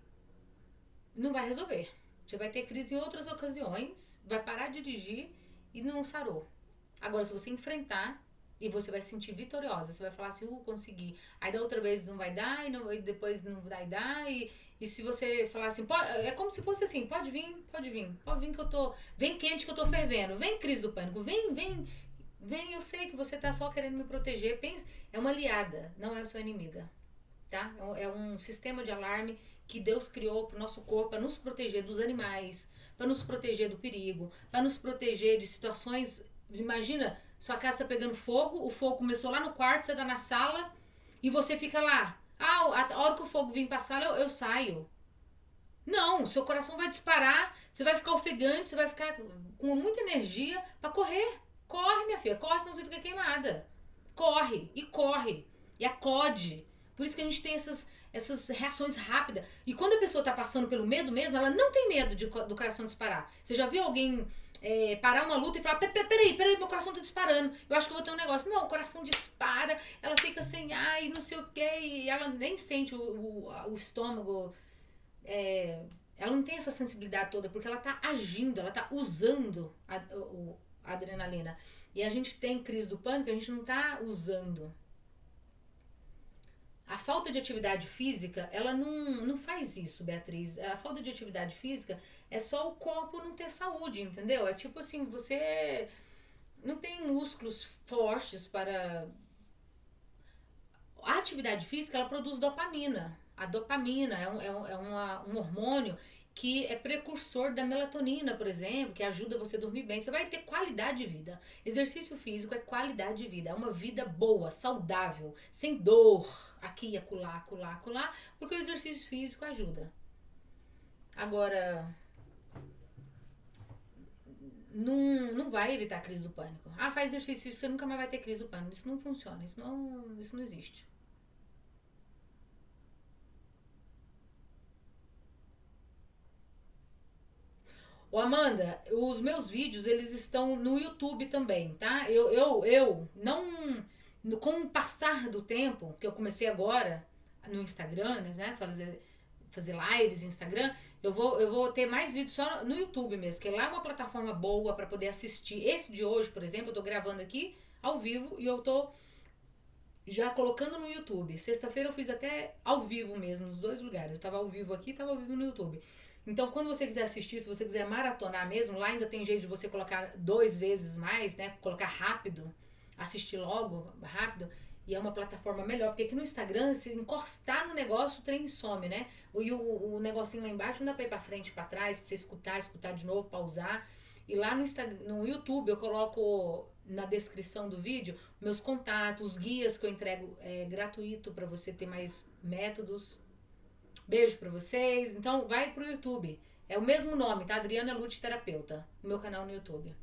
não vai resolver. Você vai ter crise em outras ocasiões, vai parar de dirigir e não sarou. Agora, se você enfrentar, e você vai se sentir vitoriosa, você vai falar assim, consegui. Aí da outra vez não vai dar, e depois não vai dar, e se você falar assim, é como se fosse assim, pode vir que eu tô, vem quente que eu tô fervendo, vem crise do pânico, vem, eu sei que você tá só querendo me proteger, pensa, é uma aliada, não é sua inimiga, tá? É um sistema de alarme que Deus criou pro nosso corpo para nos proteger dos animais, para nos proteger do perigo, para nos proteger de situações, imagina, sua casa tá pegando fogo, o fogo começou lá no quarto, você tá na sala e você fica lá. A hora que o fogo vir pra sala, eu saio. Não, seu coração vai disparar, você vai ficar ofegante, você vai ficar com muita energia pra correr. Corre, minha filha, corre, senão você fica queimada. Corre, e acode. Por isso que a gente tem essas reações rápidas. E quando a pessoa tá passando pelo medo mesmo, ela não tem medo do coração disparar. Você já viu alguém parar uma luta e falar, peraí, meu coração tá disparando, eu acho que eu vou ter um negócio. Não, o coração dispara, ela fica assim, ai, não sei o que, e ela nem sente o estômago, ela não tem essa sensibilidade toda, porque ela tá agindo, ela tá usando a adrenalina. E a gente tem crise do pânico, a gente não tá usando. A falta de atividade física, ela não faz isso, Beatriz. A falta de atividade física é só o corpo não ter saúde, entendeu? É tipo assim, você não tem músculos fortes para... A atividade física, ela produz dopamina. A dopamina um hormônio que é precursor da melatonina, por exemplo, que ajuda você a dormir bem. Você vai ter qualidade de vida. Exercício físico é qualidade de vida. É uma vida boa, saudável, sem dor, aqui, acolá, porque o exercício físico ajuda. Agora, não vai evitar a crise do pânico. Faz exercício físico, você nunca mais vai ter crise do pânico. Isso não funciona, isso não existe. Ô Amanda, os meus vídeos, eles estão no YouTube também, tá? Eu não... Com o passar do tempo, que eu comecei agora no Instagram, né? Fazer lives no Instagram, eu vou ter mais vídeos só no YouTube mesmo, que lá é uma plataforma boa pra poder assistir. Esse de hoje, por exemplo, eu tô gravando aqui ao vivo e eu tô já colocando no YouTube. Sexta-feira eu fiz até ao vivo mesmo, nos dois lugares. Eu tava ao vivo aqui e tava ao vivo no YouTube. Então, quando você quiser assistir, se você quiser maratonar mesmo, lá ainda tem jeito de você colocar 2 vezes mais, né? Colocar rápido, assistir logo, rápido. E é uma plataforma melhor, porque aqui no Instagram, se encostar no negócio, o trem some, né? E o negocinho lá embaixo não dá pra ir pra frente, pra trás, pra você escutar de novo, pausar. E lá no YouTube eu coloco na descrição do vídeo meus contatos, guias que eu entrego gratuito pra você ter mais métodos. Beijo pra vocês. Então vai pro YouTube. É o mesmo nome, tá? Adriana Lute Terapeuta. O meu canal no YouTube.